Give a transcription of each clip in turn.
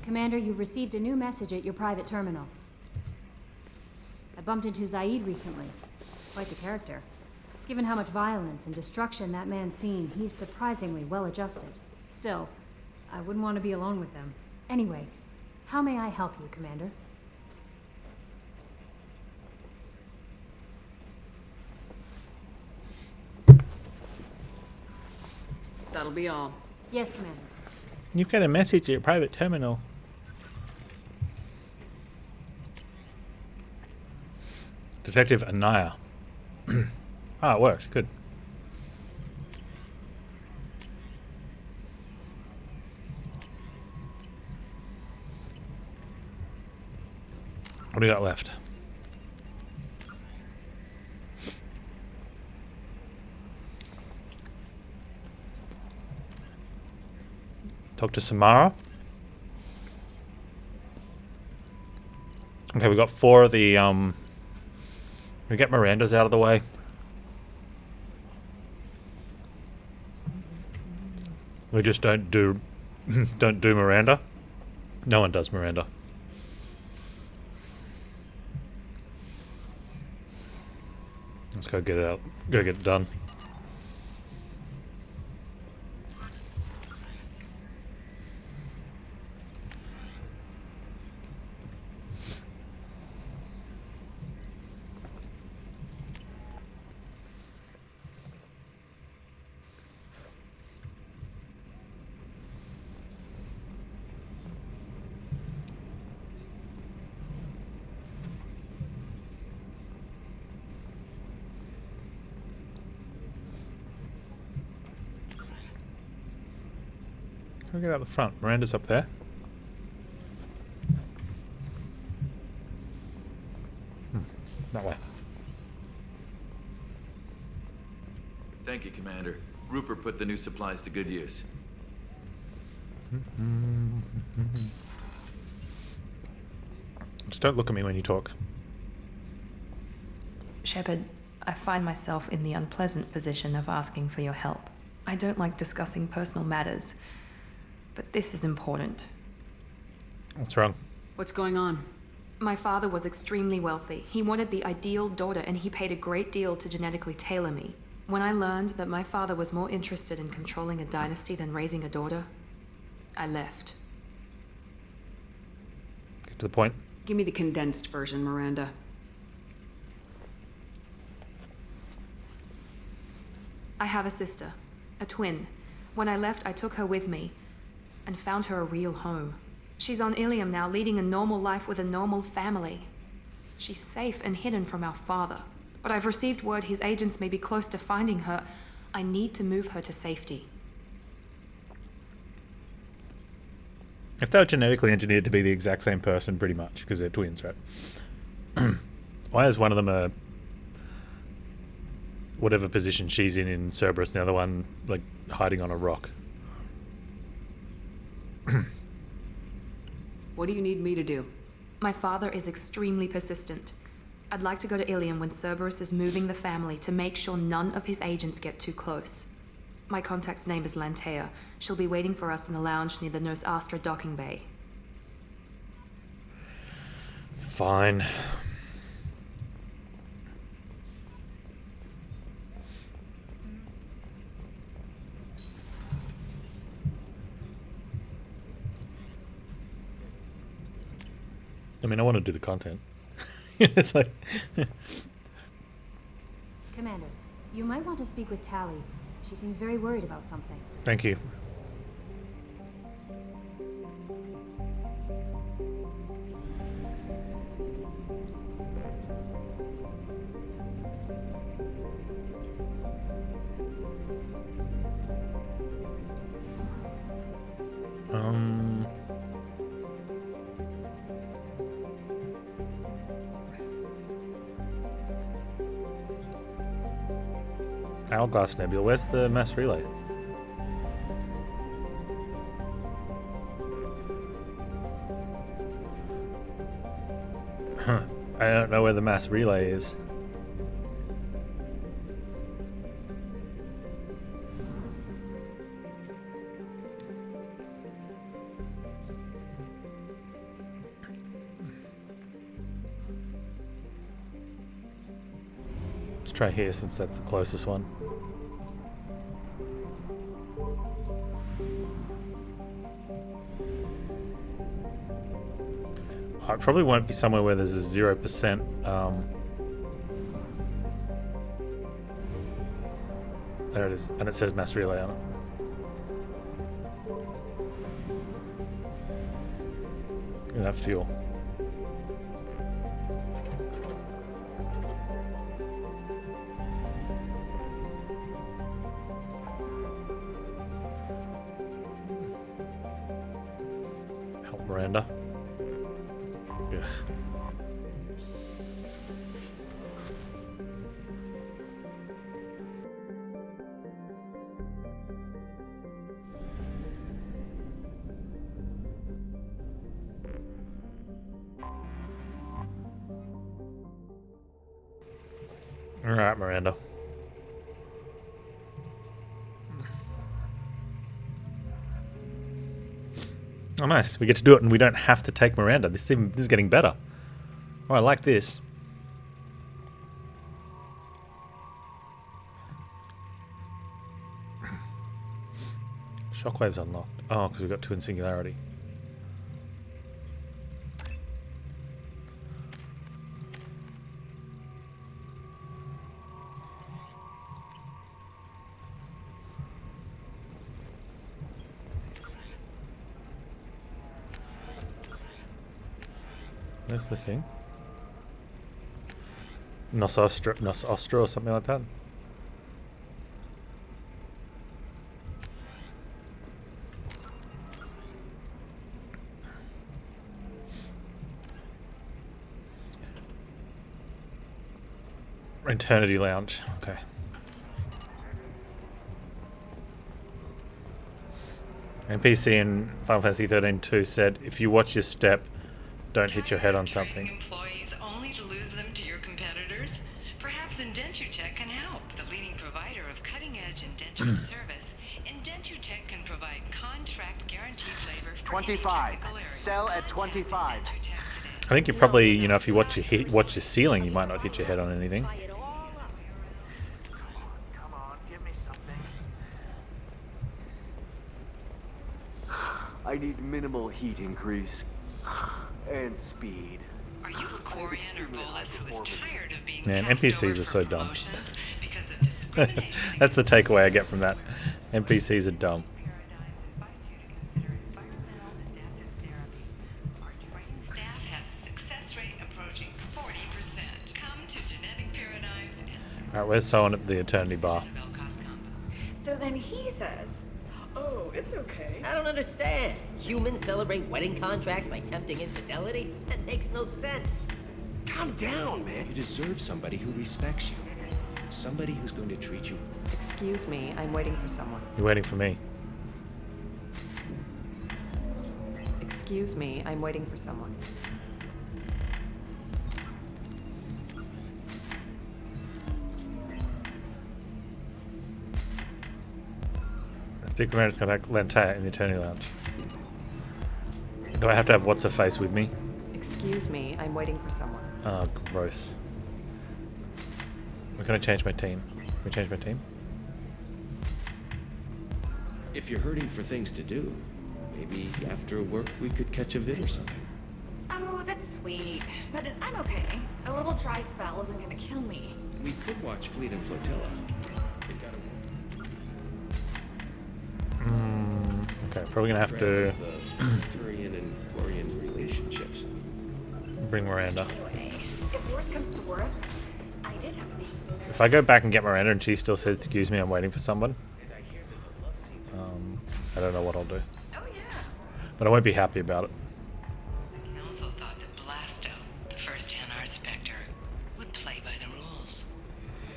Commander, you've received a new message at your private terminal. I bumped into Zaid recently. Quite the character. Given how much violence and destruction that man's seen, he's surprisingly well adjusted. Still, I wouldn't want to be alone with them. Anyway, how may I help you, Commander? That'll be all. Yes, Commander. You've got a message at your private terminal. Detective Anaya. Ah, it worked. Good. What do we got left? Talk to Samara. Okay, we got 4 of the we get Miranda's out of the way. We just don't do Miranda. No one does Miranda. Let's go get it out. Go get it done. We'll get out the front. Miranda's up there. That way. Thank you, Commander. Rupert put the new supplies to good use. Just don't look at me when you talk. Shepard, I find myself in the unpleasant position of asking for your help. I don't like discussing personal matters, but this is important. What's wrong? What's going on? My father was extremely wealthy. He wanted the ideal daughter, and he paid a great deal to genetically tailor me. When I learned that my father was more interested in controlling a dynasty than raising a daughter, I left. Get to the point. Give me the condensed version, Miranda. I have a sister, a twin. When I left, I took her with me and found her a real home. She's on Ilium now, leading a normal life with a normal family. She's safe and hidden from our father. But I've received word his agents may be close to finding her. I need to move her to safety. If they were genetically engineered to be the exact same person, pretty much, because they're twins, right? Why is one of them a whatever position she's in Cerberus, and the other one like hiding on a rock? What do you need me to do? My father is extremely persistent. I'd like to go to Ilium when Cerberus is moving the family to make sure none of his agents get too close. My contact's name is Lantea. She'll be waiting for us in the lounge near the Nurse Astra docking bay. Fine. I mean, I want to do the content. It's like... Commander, you might want to speak with Tally. She seems very worried about something. Thank you. Hourglass Nebula. Where's the mass relay? Huh. I don't know where the mass relay is. Let's try here since that's the closest one. It probably won't be somewhere where there's a 0%. There it is, and it says mass relay on it. Gonna have fuel. Help Miranda. Ugh. All right, Miranda. Oh, nice. We get to do it, and we don't have to take Miranda. This is getting better. Oh, I like this. Shockwave's unlocked. Oh, because we've got 2 in Singularity. Where's the thing? Nos Ostra or something like that? Eternity Lounge. Okay. NPC in Final Fantasy 13-2 said, if you watch your step, don't hit your head on something. Employees only to lose them to your competitors? Perhaps Indentutech can help. The leading provider of cutting-edge indenture service, Indentutech can provide contract guaranteed labor for 25. Sell at 25. I think you probably, you know, if you watch your ceiling, you might not hit your head on anything. Come on, give me something. I need minimal heat increase. And speed. Are you a Quarian or Volus who is tired of being Man, passed NPCs over are so for dumb. promotions because of discrimination That's the takeaway I get from that. NPCs are dumb. Staff has a success rate approaching 40%. Come to Genetic Paradigms and Alright, where's someone at the Eternity Bar? Bell Cost Combo. So then he says, oh, it's okay. I don't understand. Humans celebrate wedding contracts by tempting infidelity? That makes no sense. Calm down, man. You deserve somebody who respects you. Somebody who's going to treat you. Excuse me, I'm waiting for someone. You're waiting for me. Excuse me, I'm waiting for someone. Speak of Mary's contact Lantaya in the Eternity Lounge. Do I have to have what's-her-face with me? Excuse me, I'm waiting for someone. Oh, gross. I'm gonna change my team. Can we change my team? If you're hurting for things to do, maybe after work we could catch a vid or something. Oh, that's sweet. But I'm okay. A little dry spell isn't gonna kill me. We could watch Fleet and Flotilla. They've got Okay, probably gonna have to the Turian and Quarian relationships. bring Miranda. Anyway, if worst comes to worst, I did have a meeting. If I go back and get Miranda and she still says, excuse me, I'm waiting for someone, I don't know what I'll do. Oh yeah. But I won't be happy about it. The council thought that Blasto, the first NR Spectre, would play by the rules.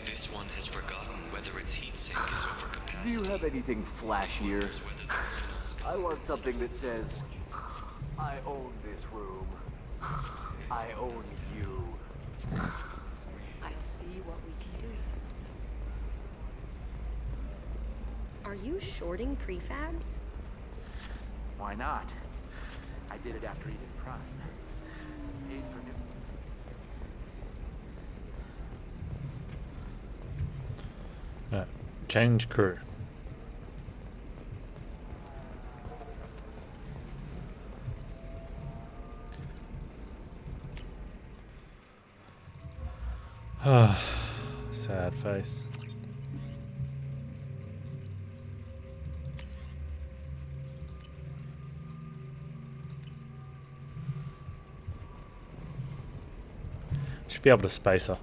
This one has forgotten whether its heat sink is overcapacity. Do you have anything flashier? I want something that says, I own this room. I own you. I'll see what we can do. Are you shorting prefabs? Why not? I did it after Eden Prime. Paid for new... Change crew. Sad face. Should be able to space her.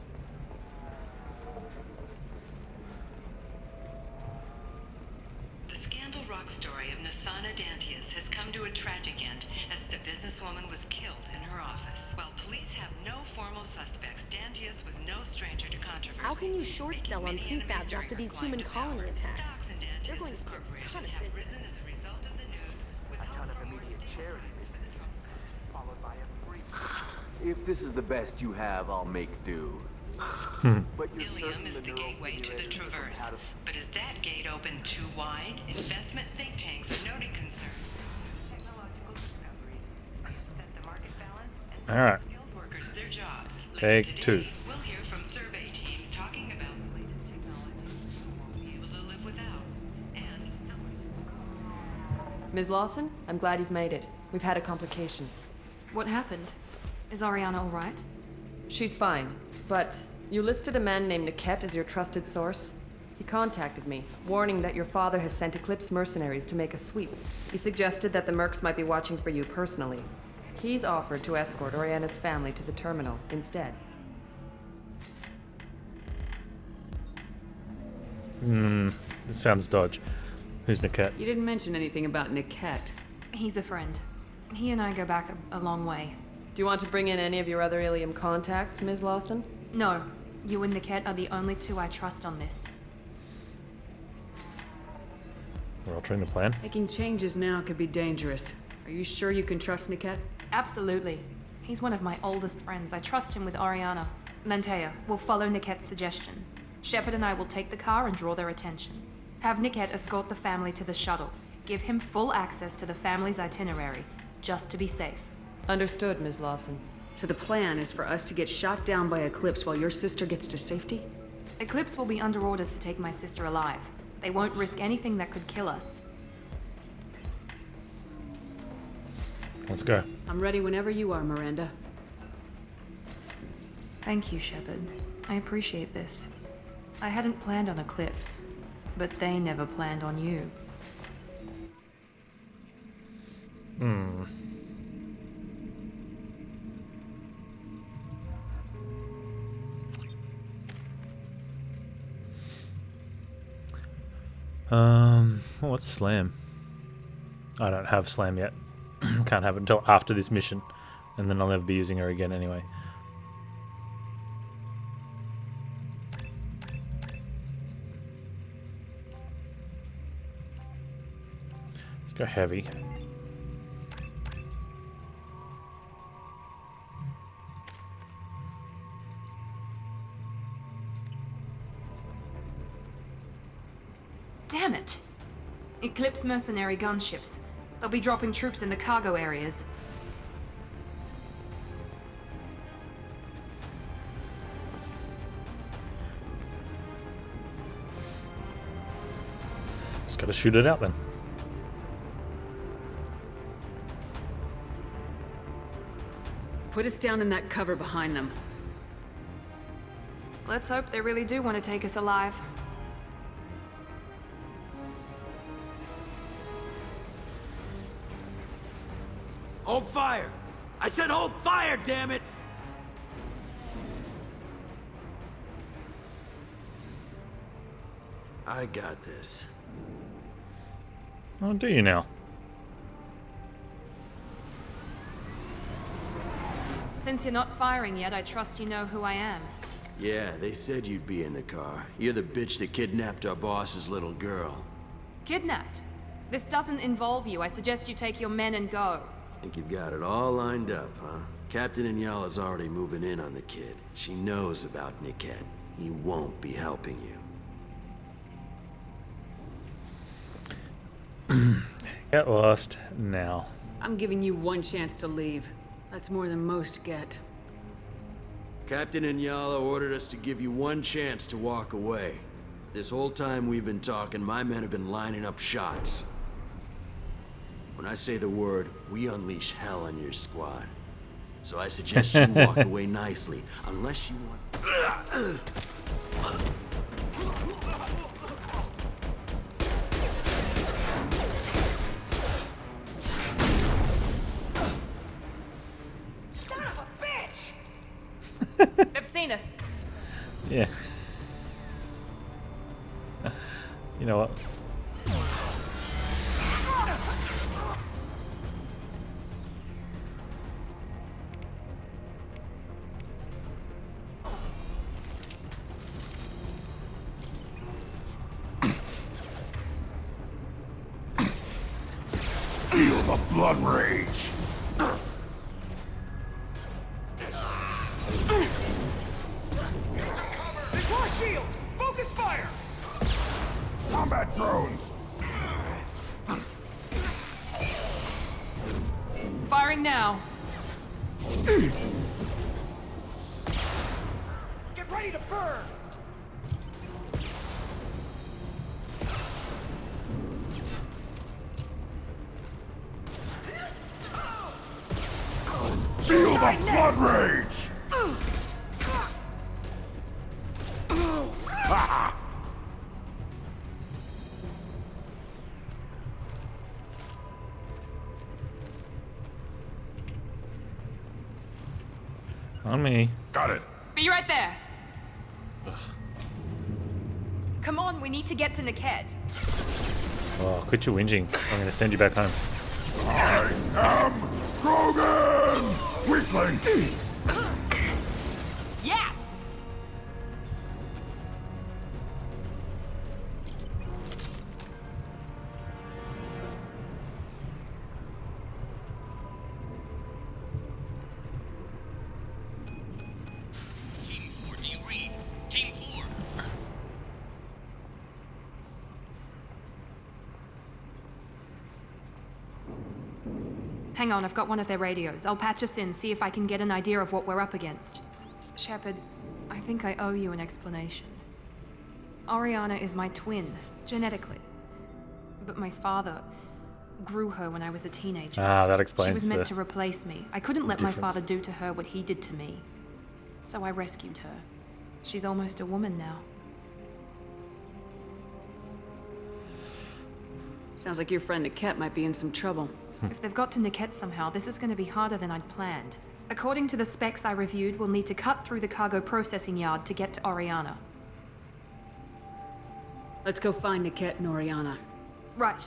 The scandal rock story of Nasana Dantius has come to a tragic end as the businesswoman was killed in her office. While police have no formal suspects, Dantius was no stranger to controversy. How can you short sell on prefabs after these human colony attacks? They're going to see a ton of business. A ton of immediate charity business, followed by a free. If this is the best you have, I'll make do. But you're Ilium is the gateway to the Traverse. But is that gate open too wide? Investment think tanks are noting concerns. Technological discoveries set the market balance and Alright. skilled workers their jobs. Take two. We'll hear from survey teams talking about the latest technology we won't be able to live without. And Ms. Lawson, I'm glad you've made it. We've had a complication. What happened? Is Ariana all right? She's fine, but you listed a man named Niket as your trusted source. He contacted me, warning that your father has sent Eclipse mercenaries to make a sweep. He suggested that the mercs might be watching for you personally. He's offered to escort Oriana's family to the terminal instead. This sounds dodge. Who's Niket? You didn't mention anything about Niket. He's a friend. He and I go back a long way. Do you want to bring in any of your other Ilium contacts, Ms. Lawson? No. You and Niket are the only two I trust on this. We're altering the plan. Making changes now could be dangerous. Are you sure you can trust Niket? Absolutely. He's one of my oldest friends. I trust him with Ariana. Lantea, we'll follow Niket's suggestion. Shepard and I will take the car and draw their attention. Have Niket escort the family to the shuttle. Give him full access to the family's itinerary, just to be safe. Understood, Ms. Lawson. So the plan is for us to get shot down by Eclipse while your sister gets to safety? Eclipse will be under orders to take my sister alive. They won't risk anything that could kill us. Let's go. I'm ready whenever you are, Miranda. Thank you, Shepard. I appreciate this. I hadn't planned on Eclipse, but they never planned on you. What's Slam? I don't have Slam yet. Can't have it until after this mission, and then I'll never be using her again anyway. Let's go heavy. Damn it! Eclipse mercenary gunships. They'll be dropping troops in the cargo areas. Just gotta shoot it out then. Put us down in that cover behind them. Let's hope they really do want to take us alive. Hold fire! I said hold fire, damn it! I got this. Oh, do you now? Since you're not firing yet, I trust you know who I am. Yeah, they said you'd be in the car. You're the bitch that kidnapped our boss's little girl. Kidnapped? This doesn't involve you. I suggest you take your men and go. Think you've got it all lined up, huh? Captain Inyala's already moving in on the kid. She knows about Niket. He won't be helping you. Get lost now. I'm giving you one chance to leave. That's more than most get. Captain Inyala ordered us to give you one chance to walk away. This whole time we've been talking, my men have been lining up shots. When I say the word, we unleash hell on your squad. So I suggest you walk away nicely, unless you want... Son of a bitch! They've seen us. Yeah. You know what? Feel the blood rage. Deploy shields! Focus fire! Combat drones. Firing now. Get ready to burn! Feel the blood rage. On me. Got it. Be right there. Ugh. Come on, we need to get to Niket. Oh, quit your whinging. I'm gonna send you back home. I am Krogan! Weakling! Yes! Team 4, do you read? Team 4. Hang on, I've got one of their radios. I'll patch us in, see if I can get an idea of what we're up against. Shepard, I think I owe you an explanation. Oriana is my twin, genetically. But my father grew her when I was a teenager. Ah, that explains She was meant the to replace me. I couldn't let difference. my father do to her what he did to me. So I rescued her. She's almost a woman now. Sounds like your friend Niket might be in some trouble. If they've got to Niket somehow, this is going to be harder than I'd planned. According to the specs I reviewed, we'll need to cut through the cargo processing yard to get to Oriana. Let's go find Niket and Oriana. Right.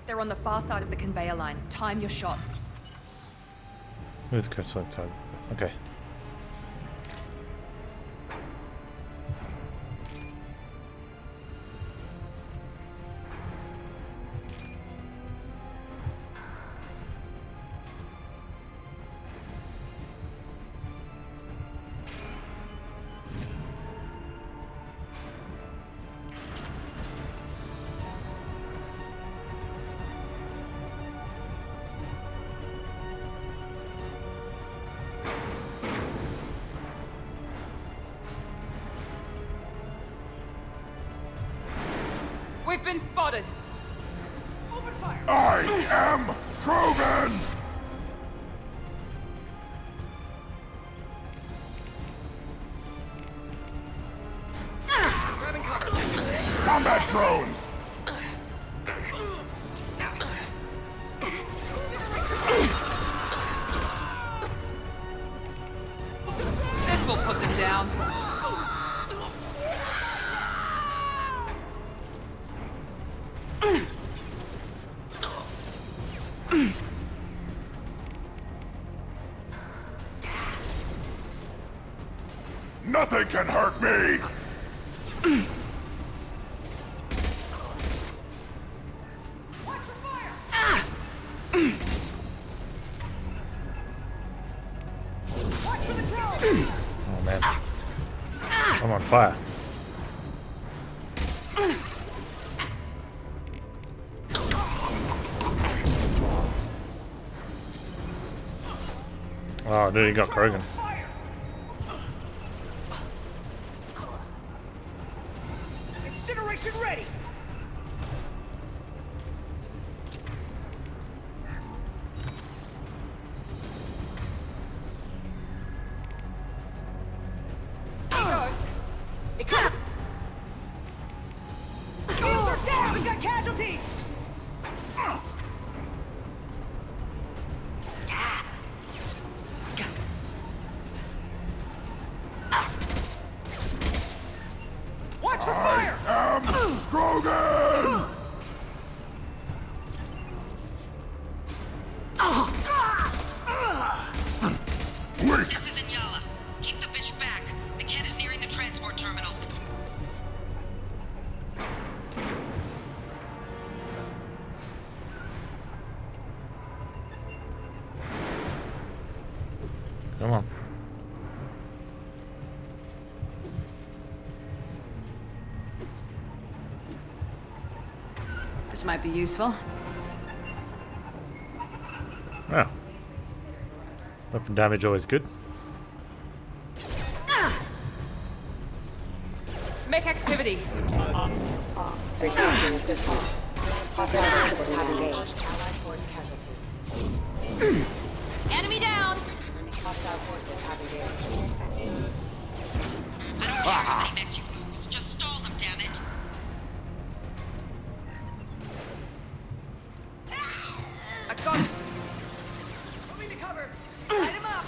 They're on the far side of the conveyor line. Time your shots. Who's the select target? Okay. We've been spotted. Open fire! I am Krogan! Grabbing cover. Combat drones! This will put them down. Nothing can hurt me! Oh man. I'm on fire. Oh, dude, he got Krogan. Incineration ready. Shields are down. We've got casualties. Watch for fire! I am Krogan! Weak! This is Inyala. Keep the bitch back. The cat is nearing the transport terminal. Come on. This might be useful. Wow. Weapon damage always good. Make activity. Requesting assistance. Hostile forces have engaged. Enemy down. Hostile forces have engaged. I don't care how many mechs you lose. Just stall them, damn it. I got it. Moving to cover. Light him up.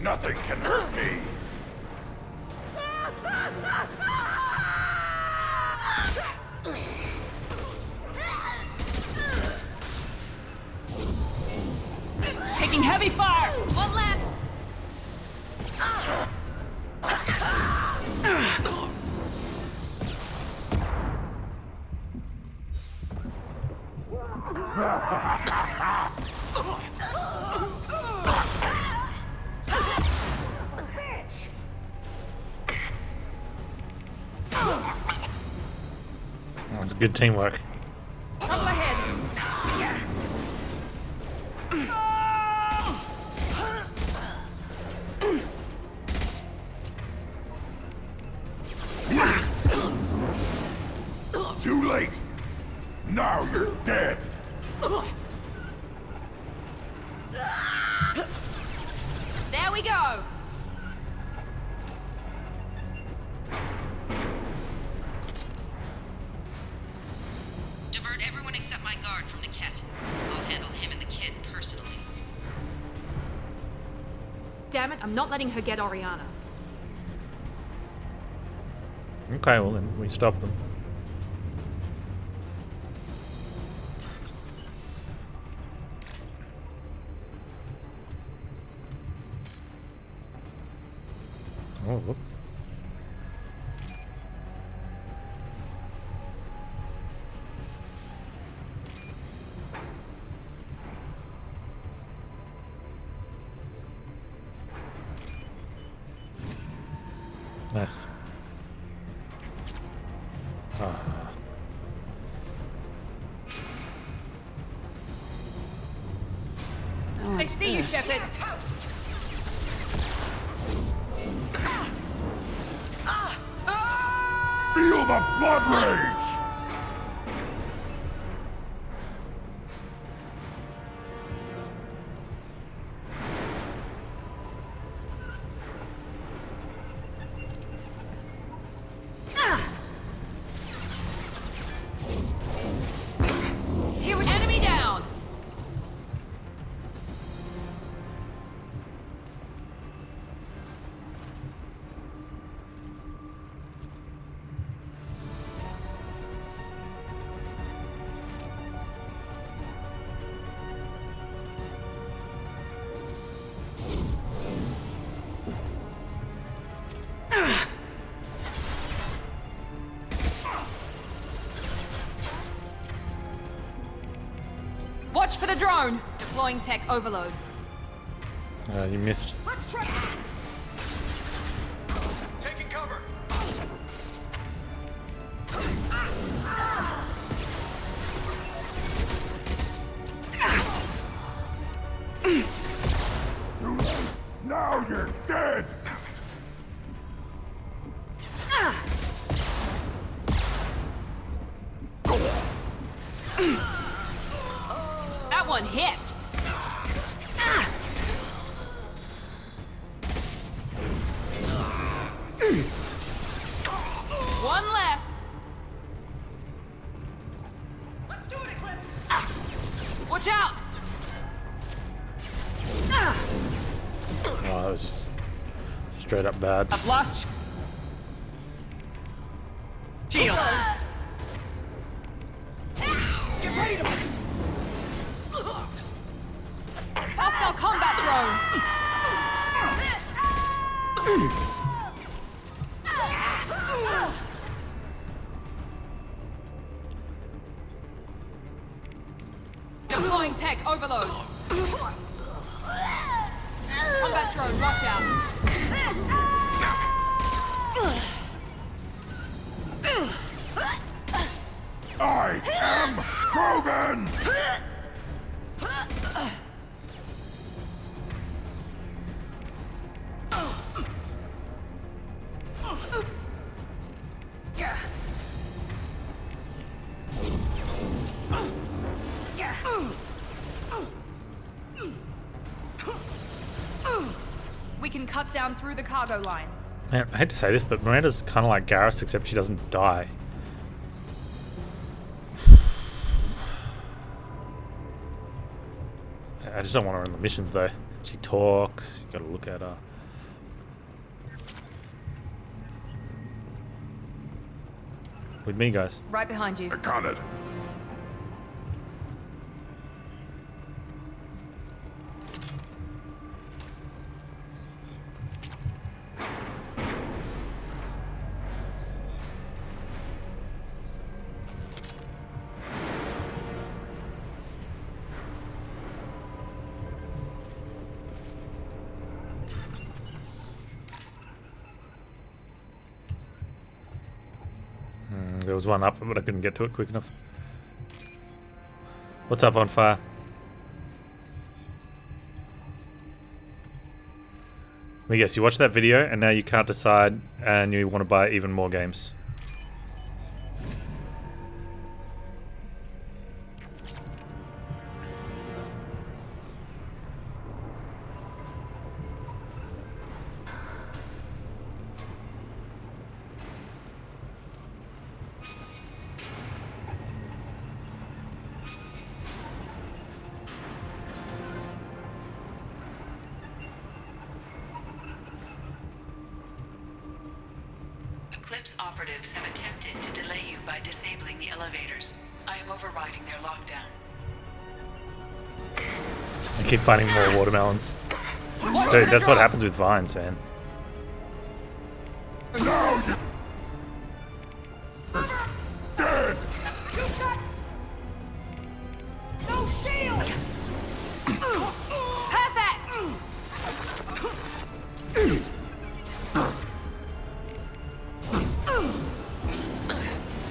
Nothing can hurt me! Taking heavy fire. One less. That's good teamwork. Trouble ahead. Too late! Now you're dead! There we go. Divert everyone except my guard from the cat. I'll handle him and the kid personally. Damn it, I'm not letting her get Oriana. Okay, well then we stop them. Oh, look. Nice. Ah. I see you, Shepard. Feel the blood rage! Here, enemy down. Watch for the drone. Deploying tech overload. You missed. Let's try. Taking cover. one hit. One less. Let's do it, Eclipse! Watch out! Oh, that was just straight up bad. I've lost shields. Get ready to... Hostile combat drone. Deploying tech overload. Combat drone, watch out. I am Krogan! We can cut down through the cargo line. Man, I hate to say this, but Miranda's kind of like Garrus, except she doesn't die. I just don't want her on the missions, though. She talks. You gotta look at her. With me, guys. Right behind you. I got it. There was one up, but I couldn't get to it quick enough. What's up, on fire? Let me guess, you watched that video and now you can't decide and you want to buy even more games. Eclipse operatives have attempted to delay you by disabling the elevators. I am overriding their lockdown. I keep finding more watermelons. Dude, that's what happens with vines, man. No shield! Perfect!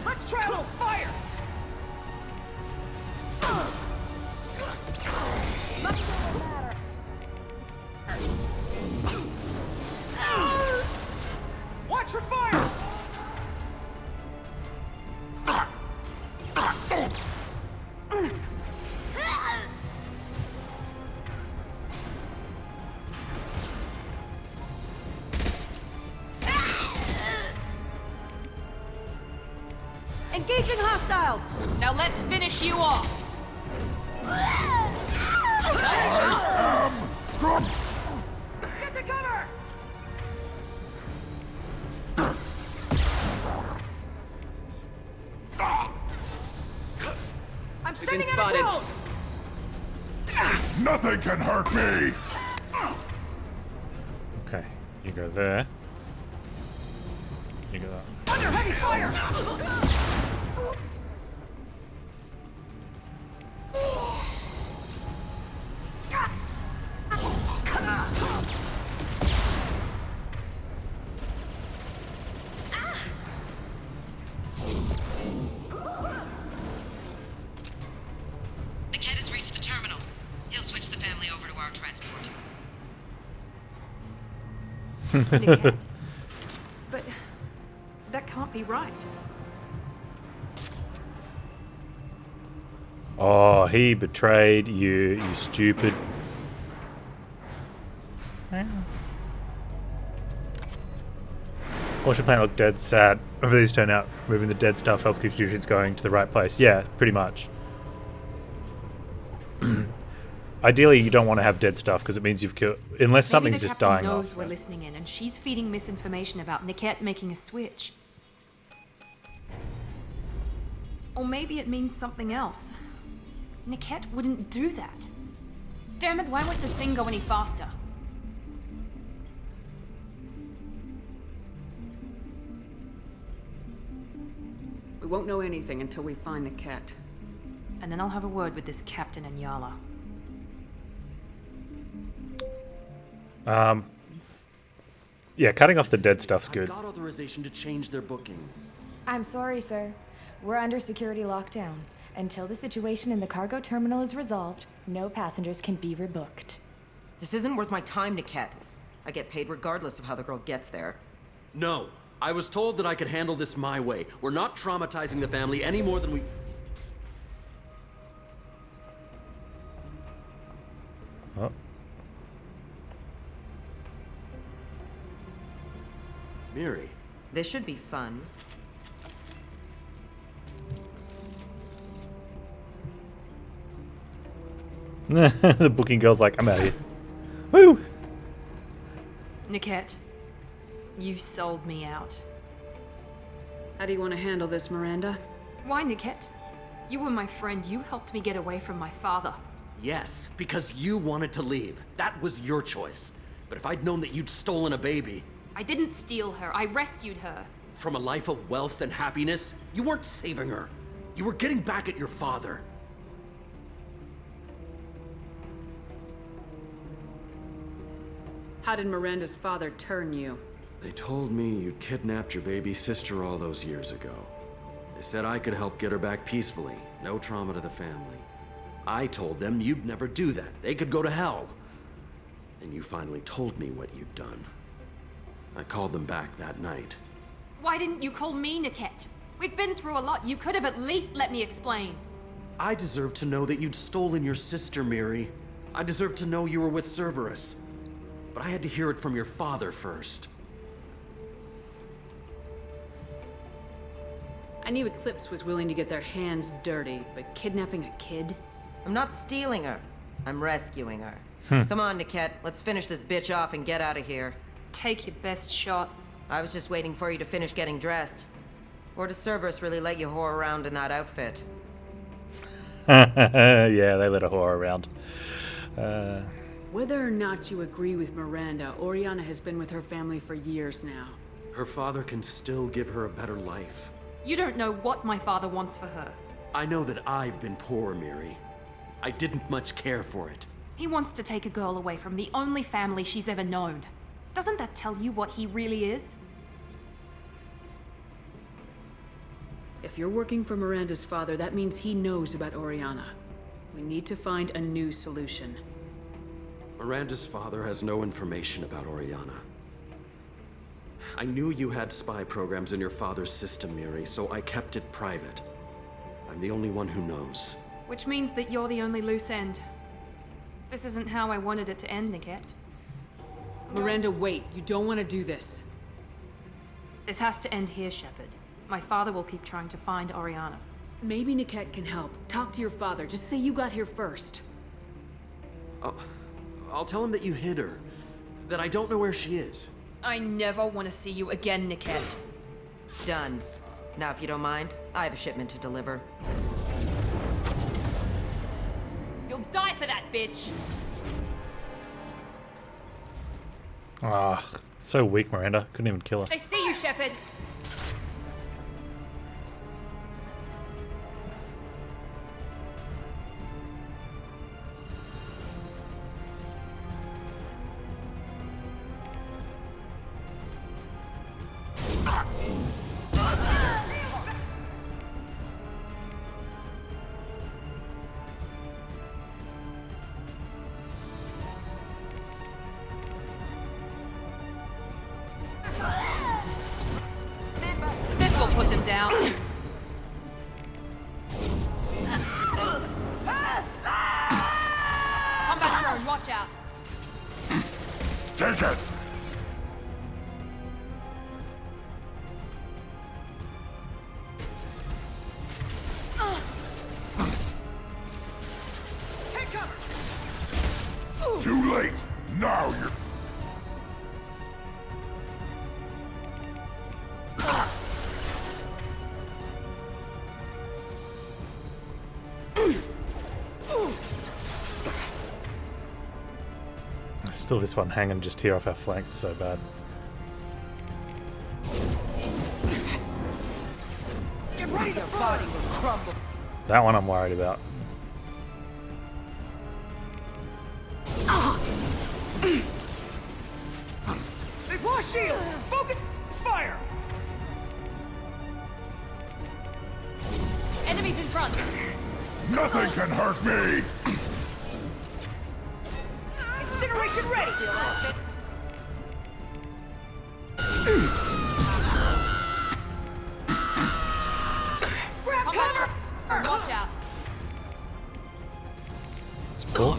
Let's try a little fire! Watch for fire! Engaging hostiles! Now let's finish you off! Get to cover! I'm sending in a drone! Nothing can hurt me! Okay, you go there. You go there. Under heavy fire! The cat has reached the terminal. He'll switch the family over to our transport. Nickette. But that can't be right. Oh, he betrayed you, you stupid. Watch your planet look dead sad. Whenever these turn out, moving the dead stuff helps keep fusions going to the right place. Yeah, pretty much. Ideally, you don't want to have dead stuff because it means you've killed... Unless something's just dying off. Maybe the captain knows we're listening in and she's feeding misinformation about Niket making a switch. Or maybe it means something else. Niket wouldn't do that. Damn it, why won't this thing go any faster? We won't know anything until we find the cat. And then I'll have a word with this captain and Yala. Yeah, cutting off the dead stuff's good. I got authorization to change their booking. I'm sorry, sir. We're under security lockdown. Until the situation in the cargo terminal is resolved, no passengers can be rebooked. This isn't worth my time, Niket. I get paid regardless of how the girl gets there. No. I was told that I could handle this my way. We're not traumatizing the family any more than we... Oh. Miri. This should be fun. The booking girl's like, I'm out of here. Woo! Niket, you sold me out. How do you want to handle this, Miranda? Why, Niket? You were my friend. You helped me get away from my father. Yes, because you wanted to leave. That was your choice. But if I'd known that you'd stolen a baby... I didn't steal her. I rescued her. From a life of wealth and happiness, you weren't saving her. You were getting back at your father. How did Miranda's father turn you? They told me you'd kidnapped your baby sister all those years ago. They said I could help get her back peacefully. No trauma to the family. I told them you'd never do that. They could go to hell. And you finally told me what you'd done. I called them back that night. Why didn't you call me, Niket? We've been through a lot. You could have at least let me explain. I deserve to know that you'd stolen your sister, Miri. I deserve to know you were with Cerberus. But I had to hear it from your father first. I knew Eclipse was willing to get their hands dirty, but kidnapping a kid? I'm not stealing her. I'm rescuing her. Come on, Niket. Let's finish this bitch off and get out of here. Take your best shot. I was just waiting for you to finish getting dressed. Or does Cerberus really let you whore around in that outfit? Yeah, they let her whore around. Whether or not you agree with Miranda, Oriana has been with her family for years now. Her father can still give her a better life. You don't know what my father wants for her. I know that I've been poor, Miri. I didn't much care for it. He wants to take a girl away from the only family she's ever known. Doesn't that tell you what he really is? If you're working for Miranda's father, that means he knows about Oriana. We need to find a new solution. Miranda's father has no information about Oriana. I knew you had spy programs in your father's system, Miri, so I kept it private. I'm the only one who knows. Which means that you're the only loose end. This isn't how I wanted it to end, Niket. Miranda, wait. You don't want to do this. This has to end here, Shepard. My father will keep trying to find Oriana. Maybe Niket can help. Talk to your father. Just say you got here first. I'll tell him that you hid her. That I don't know where she is. I never want to see you again, Niket. Done. Now, if you don't mind, I have a shipment to deliver. You'll die for that, bitch! Ah, so weak, Miranda. Couldn't even kill her. I see you, Shepard! out. Take it! Take cover! Too late! Now you're... Still this one hanging just here off our flanks, so bad. Get ready to body will crumble. That one I'm worried about. They've lost shields! Focus fire! Enemies in front. Nothing can hurt me! Incineration ready! Grab cover! Watch out. It's cool.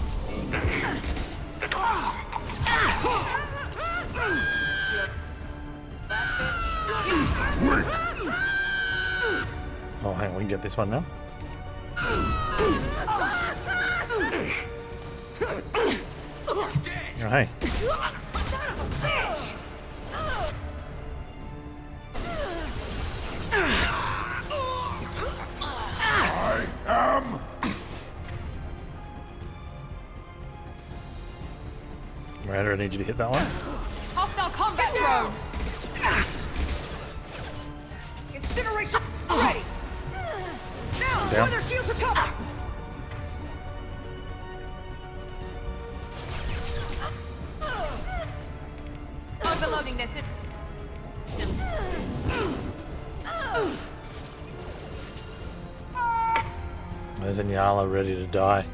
Oh, hang on, we can get this one now. Oh, hey. I am... Miranda, I need you to hit that one. Hostile combat drone. Incineration ready! Now, Down. their shields are covered! Overloading this. There's Nyala ready to die.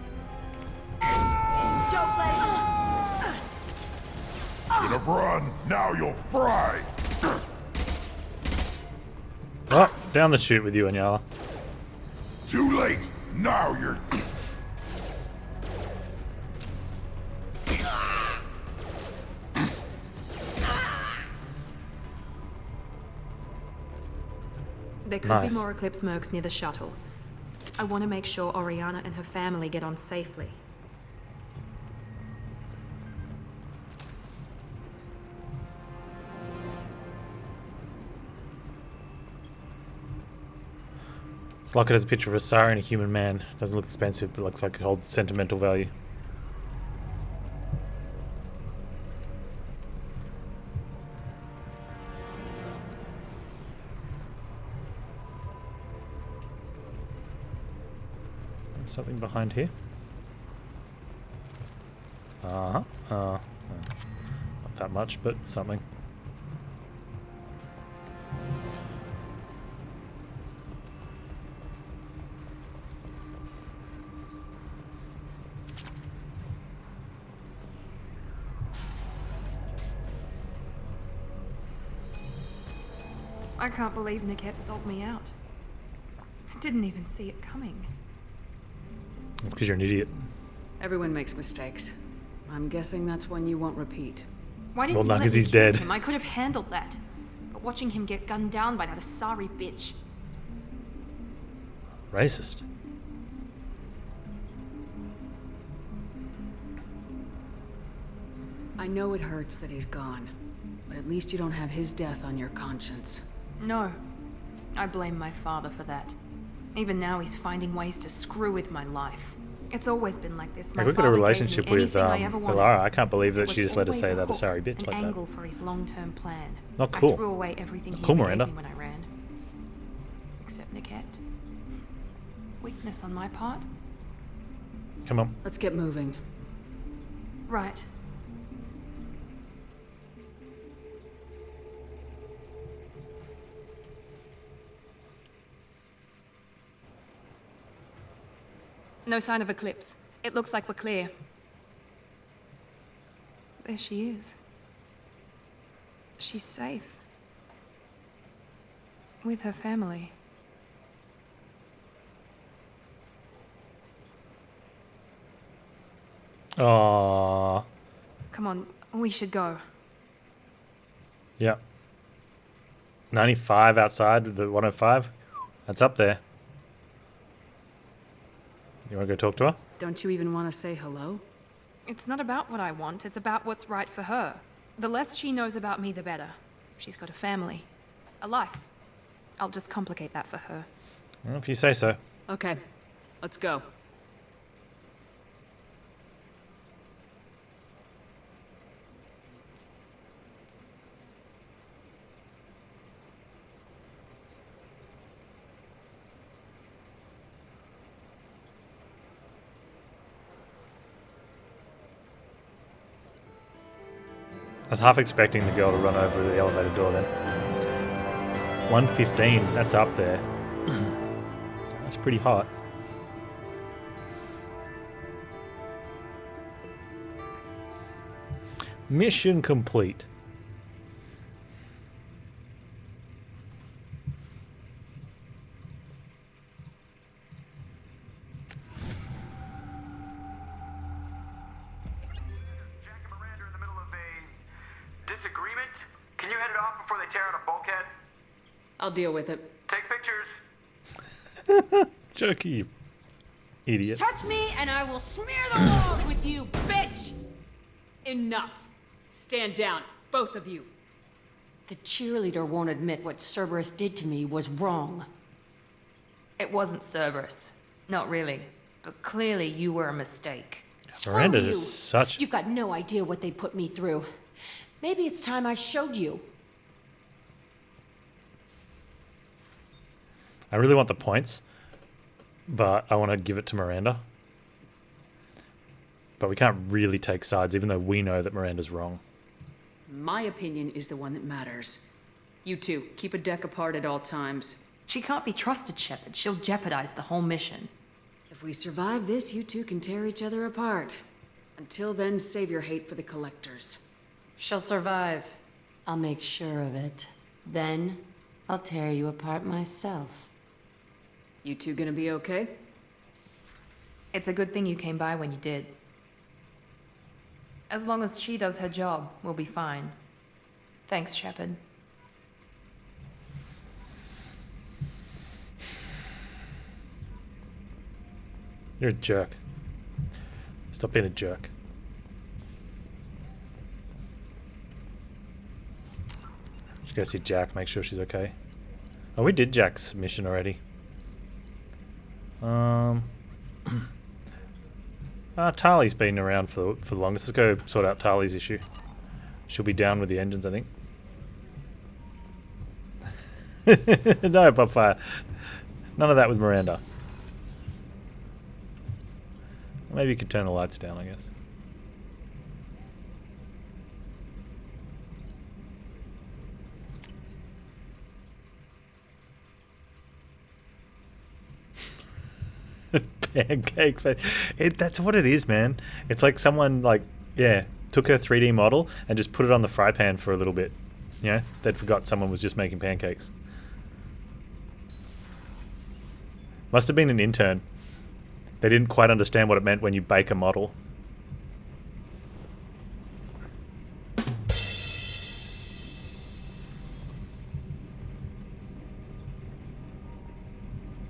Should have run! Now you'll fry! Oh, down the chute with you, Nyala. Too late! Now you're... There could Nice. be more Eclipse mercs near the shuttle. I want to make sure Oriana and her family get on safely. It's like it has a picture of a Sari and a human man. Doesn't look expensive, but looks like it holds sentimental value. There's something behind here. Not that much, but something. I can't believe Niket sold me out. I didn't even see it coming. It's because you're an idiot. Everyone makes mistakes. I'm guessing that's one you won't repeat. Why didn't Well, you no, let 'cause me he's kill dead. him? I could have handled that. But watching him get gunned down by that Asari bitch. Racist. I know it hurts that he's gone, but at least you don't have his death on your conscience. No. I blame my father for that. Even now he's finding ways to screw with my life. It's always been like this. My Like, we've got a father gave me relationship with anything I ever wanted. Ilara. I can't believe that Was she just let us always say a that hook, Asari bitch an like that. angle for his long-term plan. Not I cool. threw away everything he Cool, gave Miranda. me when I ran. Except Niket. Weakness on my part? Come on. Let's get moving. Right. No sign of Eclipse. It looks like we're clear. There she is. She's safe. With her family. Aww. Come on, we should go. Yeah. 95 outside with the 105. That's up there. You want to go talk to her? Don't you even want to say hello? It's not about what I want, it's about what's right for her. The less she knows about me, the better. She's got a family, a life. I'll just complicate that for her. Well, if you say so. Okay, let's go. I was half expecting the girl to run over the elevator door then. 115, that's up there. That's pretty hot. Mission complete. Disagreement? Can you head it off before they tear out a bulkhead? I'll deal with it. Take pictures. Jerky, you idiot. Touch me and I will smear the walls with you, bitch! Enough. Stand down, both of you. The cheerleader won't admit what Cerberus did to me was wrong. It wasn't Cerberus. Not really. But clearly you were a mistake. Miranda Screw you. is such... You've got no idea what they put me through. Maybe it's time I showed you. I really want the points, but I want to give it to Miranda. But we can't really take sides, even though we know that Miranda's wrong. My opinion is the one that matters. You two, keep a deck apart at all times. She can't be trusted, Shepard. She'll jeopardize the whole mission. If we survive this, you two can tear each other apart. Until then, save your hate for the collectors. She'll survive. I'll make sure of it. Then, I'll tear you apart myself. You two gonna be okay? It's a good thing you came by when you did. As long as she does her job, we'll be fine. Thanks, Shepard. You're a jerk. Stop being a jerk. Just go see Jack, make sure she's okay. Oh, we did Jack's mission already. Tali's been around for the longest. Let's go sort out Tali's issue. She'll be down with the engines, I think. No, Bobfire. None of that with Miranda. Maybe you could turn the lights down, I guess. Pancake face. That's what it is, man. It's like someone, like, yeah, took her 3D model and just put it on the fry pan for a little bit. You know, they'd forgot someone was just making pancakes. Must have been an intern. They didn't quite understand what it meant when you bake a model.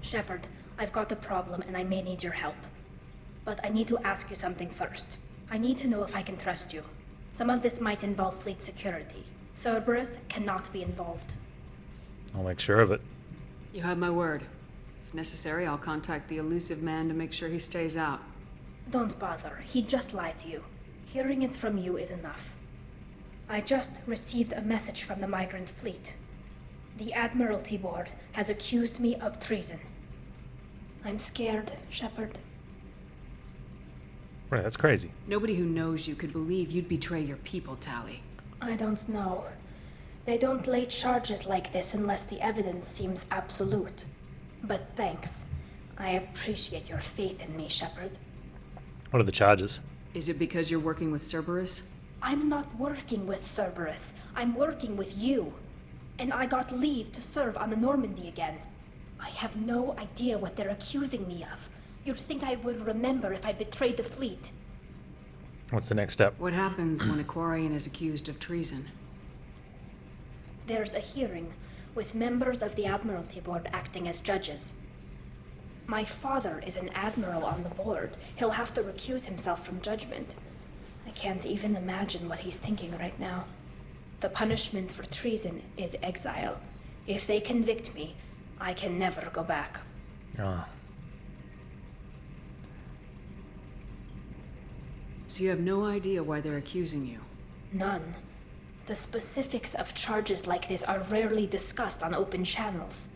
Shepard, I've got a problem and I may need your help. But I need to ask you something first. I need to know if I can trust you. Some of this might involve fleet security. Cerberus cannot be involved. I'll make sure of it. You have my word. If necessary, I'll contact the elusive man to make sure he stays out. Don't bother. He just lied to you. Hearing it from you is enough. I just received a message from the migrant fleet. The Admiralty Board has accused me of treason. I'm scared, Shepard. Right, that's crazy. Nobody who knows you could believe you'd betray your people, Tali. I don't know. They don't lay charges like this unless the evidence seems absolute. But thanks. I appreciate your faith in me, Shepard. What are the charges? Is it because you're working with Cerberus? I'm not working with Cerberus. I'm working with you. And I got leave to serve on the Normandy again. I have no idea what they're accusing me of. You'd think I would remember if I betrayed the fleet. What's the next step? What happens when a Quarian is accused of treason? There's a hearing with members of the Admiralty Board acting as judges. My father is an admiral on the board. He'll have to recuse himself from judgment. I can't even imagine what he's thinking right now. The punishment for treason is exile. If they convict me, I can never go back. Ah. So you have no idea why they're accusing you? None. The specifics of charges like this are rarely discussed on open channels.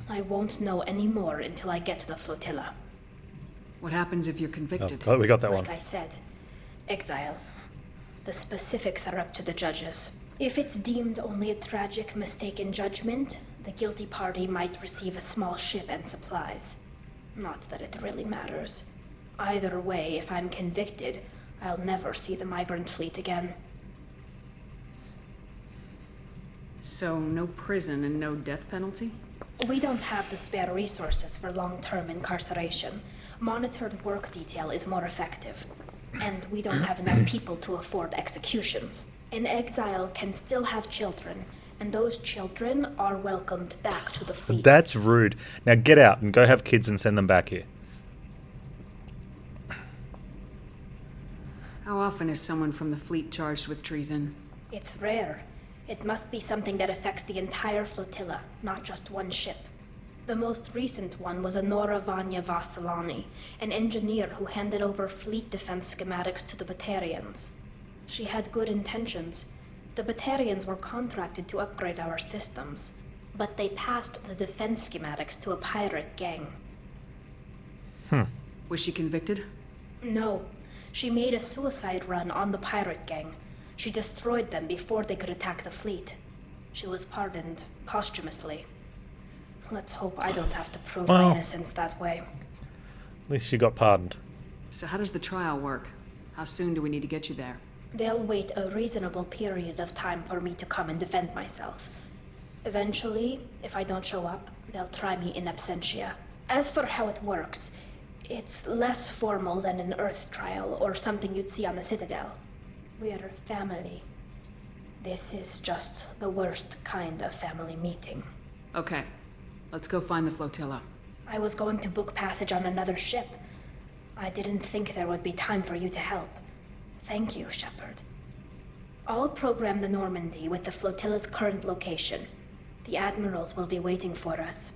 I won't know any more until I get to the flotilla. What happens if you're convicted? Oh, we got that one. Like I said, exile. The specifics are up to the judges. If it's deemed only a tragic mistake in judgment, the guilty party might receive a small ship and supplies. Not that it really matters. Either way, if I'm convicted, I'll never see the migrant fleet again. So no prison and no death penalty? We don't have the spare resources for long-term incarceration. Monitored work detail is more effective. And we don't have enough people to afford executions. An exile can still have children, and those children are welcomed back to the fleet. That's rude. Now get out and go have kids and send them back here. How often is someone from the fleet charged with treason? It's rare. It must be something that affects the entire flotilla, not just one ship. The most recent one was Honora Vanya Vassilani, an engineer who handed over fleet defense schematics to the Batarians. She had good intentions. The Batarians were contracted to upgrade our systems, but they passed the defense schematics to a pirate gang. Was she convicted? No. She made a suicide run on the pirate gang. She destroyed them before they could attack the fleet. She was pardoned posthumously. Let's hope I don't have to prove my innocence that way. At least she got pardoned. So how does the trial work? How soon do we need to get you there? They'll wait a reasonable period of time for me to come and defend myself. Eventually, if I don't show up, they'll try me in absentia. As for how it works, it's less formal than an Earth trial or something you'd see on the Citadel. We're family. This is just the worst kind of family meeting. Okay. Let's go find the flotilla. I was going to book passage on another ship. I didn't think there would be time for you to help. Thank you, Shepard. I'll program the Normandy with the flotilla's current location. The admirals will be waiting for us.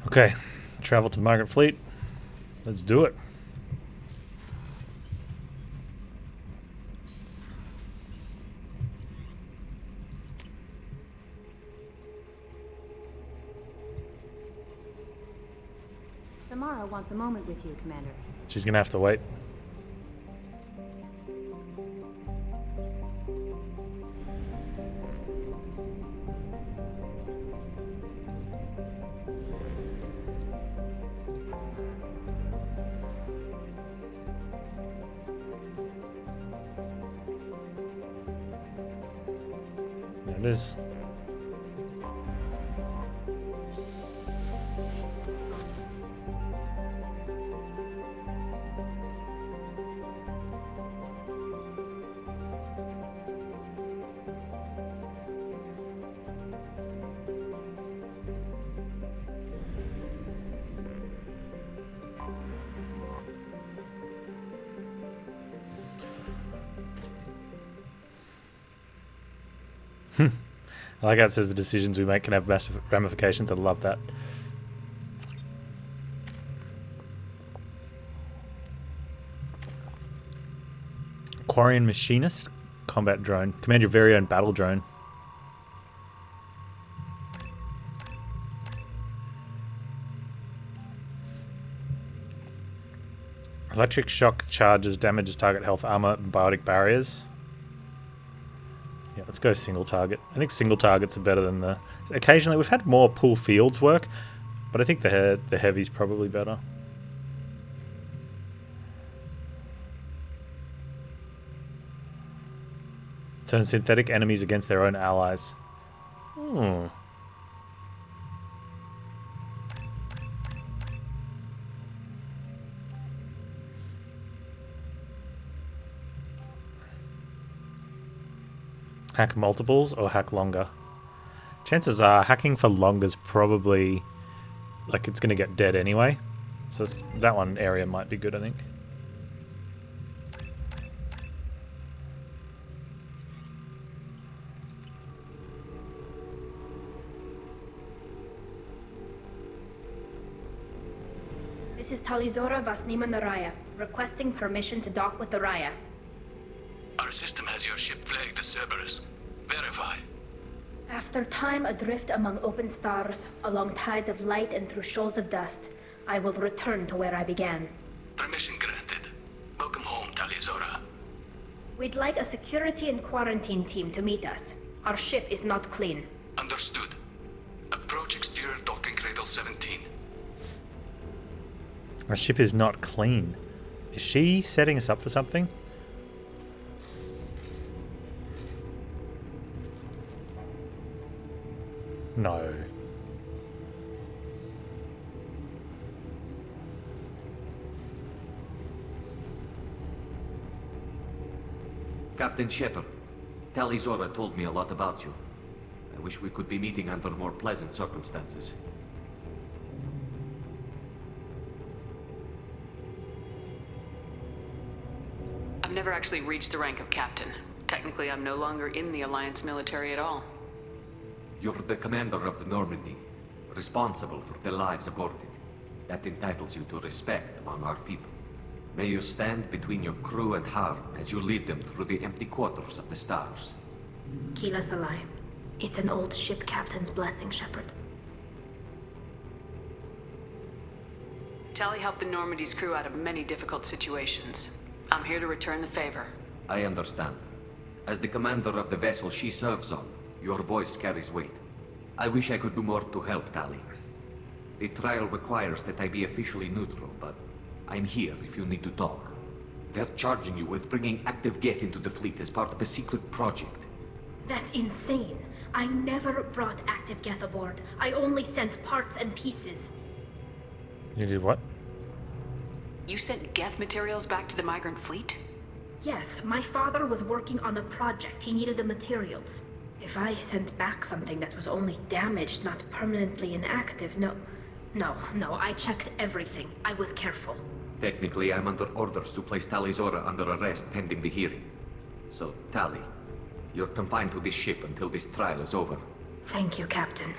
Okay. Travel to the migrant fleet. Let's do it. Samara wants a moment with you, Commander. She's gonna have to wait. There it is. I like how it says the decisions we make can have massive ramifications. I love that. Quarian Machinist, combat drone. Command your very own battle drone. Electric shock charges damages target health, armor, and biotic barriers. Yeah, let's go single target. I think single targets are better than the... Occasionally, we've had more pull fields work, but I think the heavy's probably better. Turn synthetic enemies against their own allies. Hmm. Hack multiples or hack longer? Chances are hacking for longer is probably like it's going to get dead anyway. So that one area might be good, I think. This is Talizora Vasnima Naraya, requesting permission to dock with the Raya. Our system has your ship flagged as Cerberus. Verify. After time adrift among open stars, along tides of light and through shoals of dust, I will return to where I began. Permission granted. Welcome home, Talizora. We'd like a security and quarantine team to meet us. Our ship is not clean. Understood. Approach exterior docking cradle 17. Our ship is not clean. Is she setting us up for something? No. Captain Shepard, Talizora told me a lot about you. I wish we could be meeting under more pleasant circumstances. I've never actually reached the rank of captain. Technically, I'm no longer in the Alliance military at all. You're the commander of the Normandy, responsible for the lives aboard it. That entitles you to respect among our people. May you stand between your crew and harm as you lead them through the empty quarters of the stars. Kila Salai. It's an old ship captain's blessing, Shepard. Tally helped the Normandy's crew out of many difficult situations. I'm here to return the favor. I understand. As the commander of the vessel she serves on, your voice carries weight. I wish I could do more to help, Tally. The trial requires that I be officially neutral, but I'm here if you need to talk. They're charging you with bringing active Geth into the fleet as part of a secret project. That's insane. I never brought active Geth aboard. I only sent parts and pieces. You did what? You sent Geth materials back to the migrant fleet? Yes, my father was working on a project. He needed the materials. If I sent back something that was only damaged, not permanently inactive, no, I checked everything. I was careful. Technically, I'm under orders to place Talizora under arrest pending the hearing. So, Tally, you're confined to this ship until this trial is over. Thank you, Captain.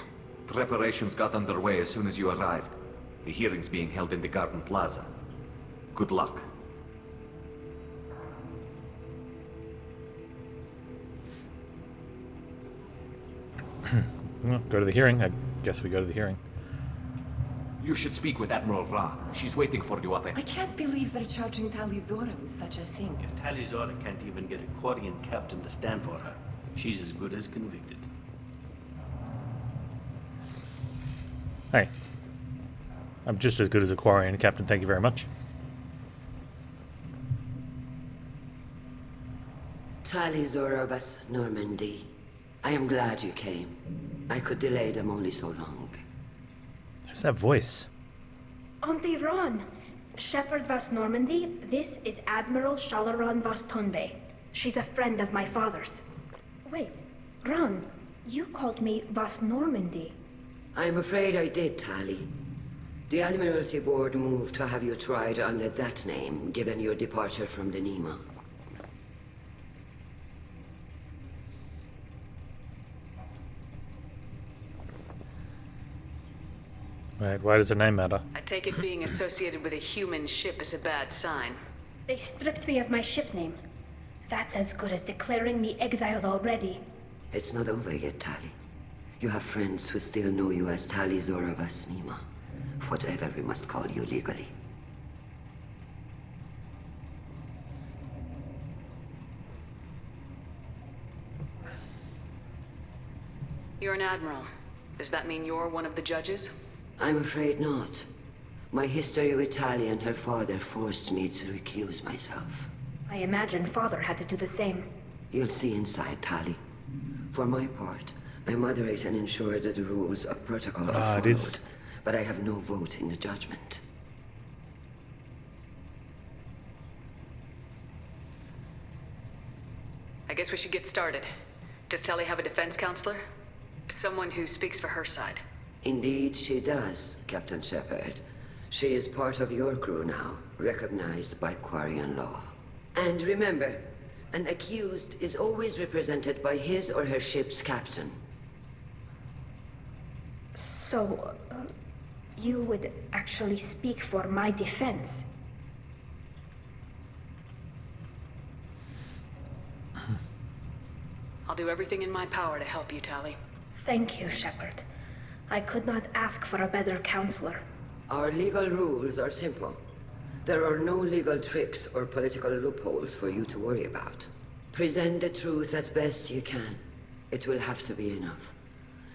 Preparations got underway as soon as you arrived. The hearing's being held in the Garden Plaza. Good luck. Well, go to the hearing. I guess we go to the hearing. You should speak with Admiral Ra. She's waiting for you up ahead. I can't believe they're charging Talizora with such a thing. If Talizora can't even get a Quarian captain to stand for her, she's as good as convicted. Hey. I'm just as good as a Quarian captain, thank you very much. Talizora of us, Normandy. I am glad you came. I could delay them only so long. Who's that voice? Auntie Ron! Shepard Vas Normandy, this is Admiral Shalaran Vas Tonbe. She's a friend of my father's. Wait, Ron, you called me Vas Normandy. I'm afraid I did, Tally. The Admiralty Board moved to have you tried under that name, given your departure from the Nima. Right, why does her name matter? I take it being associated with a human ship is a bad sign. They stripped me of my ship name. That's as good as declaring me exiled already. It's not over yet, Tally. You have friends who still know you as Talizora Vas Nima. Whatever we must call you legally. You're an admiral. Does that mean you're one of the judges? I'm afraid not. My history with Tally and her father forced me to recuse myself. I imagine father had to do the same. You'll see inside, Tally. For my part, I moderate and ensure that the rules of protocol are followed, but I have no vote in the judgment. I guess we should get started. Does Tali have a defense counselor? Someone who speaks for her side? Indeed she does, Captain Shepard. She is part of your crew now, recognized by Quarian law. And remember, an accused is always represented by his or her ship's captain. So, you would actually speak for my defense? I'll do everything in my power to help you, Tali. Thank you, Shepard. I could not ask for a better counselor. Our legal rules are simple. There are no legal tricks or political loopholes for you to worry about. Present the truth as best you can. It will have to be enough.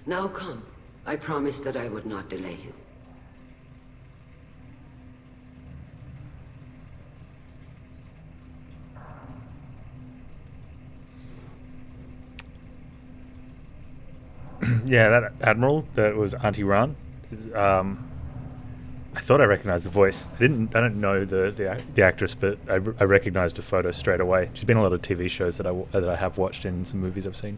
Now come. I promised that I would not delay you. Yeah, that admiral that was Auntie Ran. I thought I recognized the voice. I don't know the actress, but I recognized her photo straight away. She's been in a lot of TV shows that I have watched in some movies I've seen.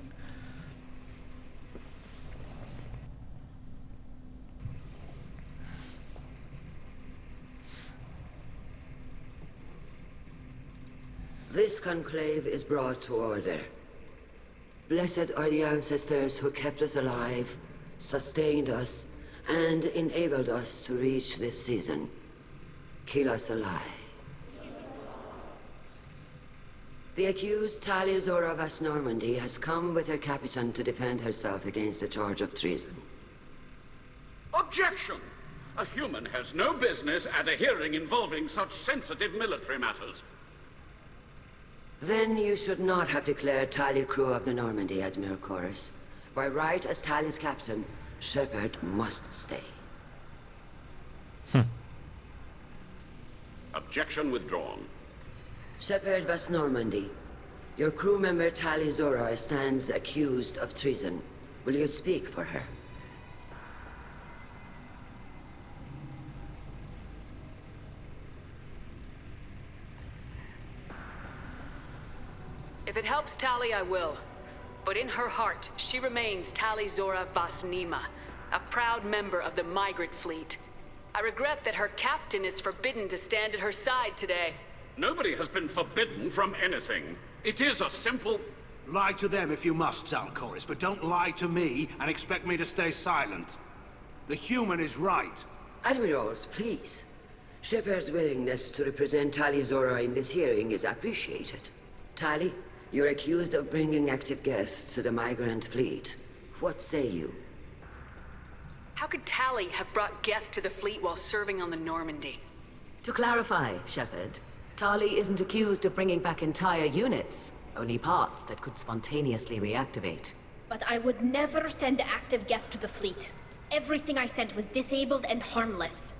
This conclave is brought to order. Blessed are the ancestors who kept us alive, sustained us, and enabled us to reach this season. Keep us alive. The accused Tali Zora Vas Normandy has come with her captain to defend herself against a charge of treason. Objection! A human has no business at a hearing involving such sensitive military matters. Then you should not have declared Tali crew of the Normandy, Admiral Chorus. By right as Tali's captain, Shepard must stay. Objection withdrawn. Shepard Vas Normandy, your crew member Tali Zora stands accused of treason. Will you speak for her? If it helps Tali, I will. But in her heart, she remains Tali Zora Vas Nima, a proud member of the migrant fleet. I regret that her captain is forbidden to stand at her side today. Nobody has been forbidden from anything. It is a simple... Lie to them if you must, Chorus, but don't lie to me and expect me to stay silent. The human is right. Admirals, please. Shepard's willingness to represent Tali Zora in this hearing is appreciated. Tali, you're accused of bringing active guests to the migrant fleet. What say you? How could Tali have brought Geth to the fleet while serving on the Normandy? To clarify, Shepard, Tali isn't accused of bringing back entire units, only parts that could spontaneously reactivate. But I would never send active Geth to the fleet. Everything I sent was disabled and harmless.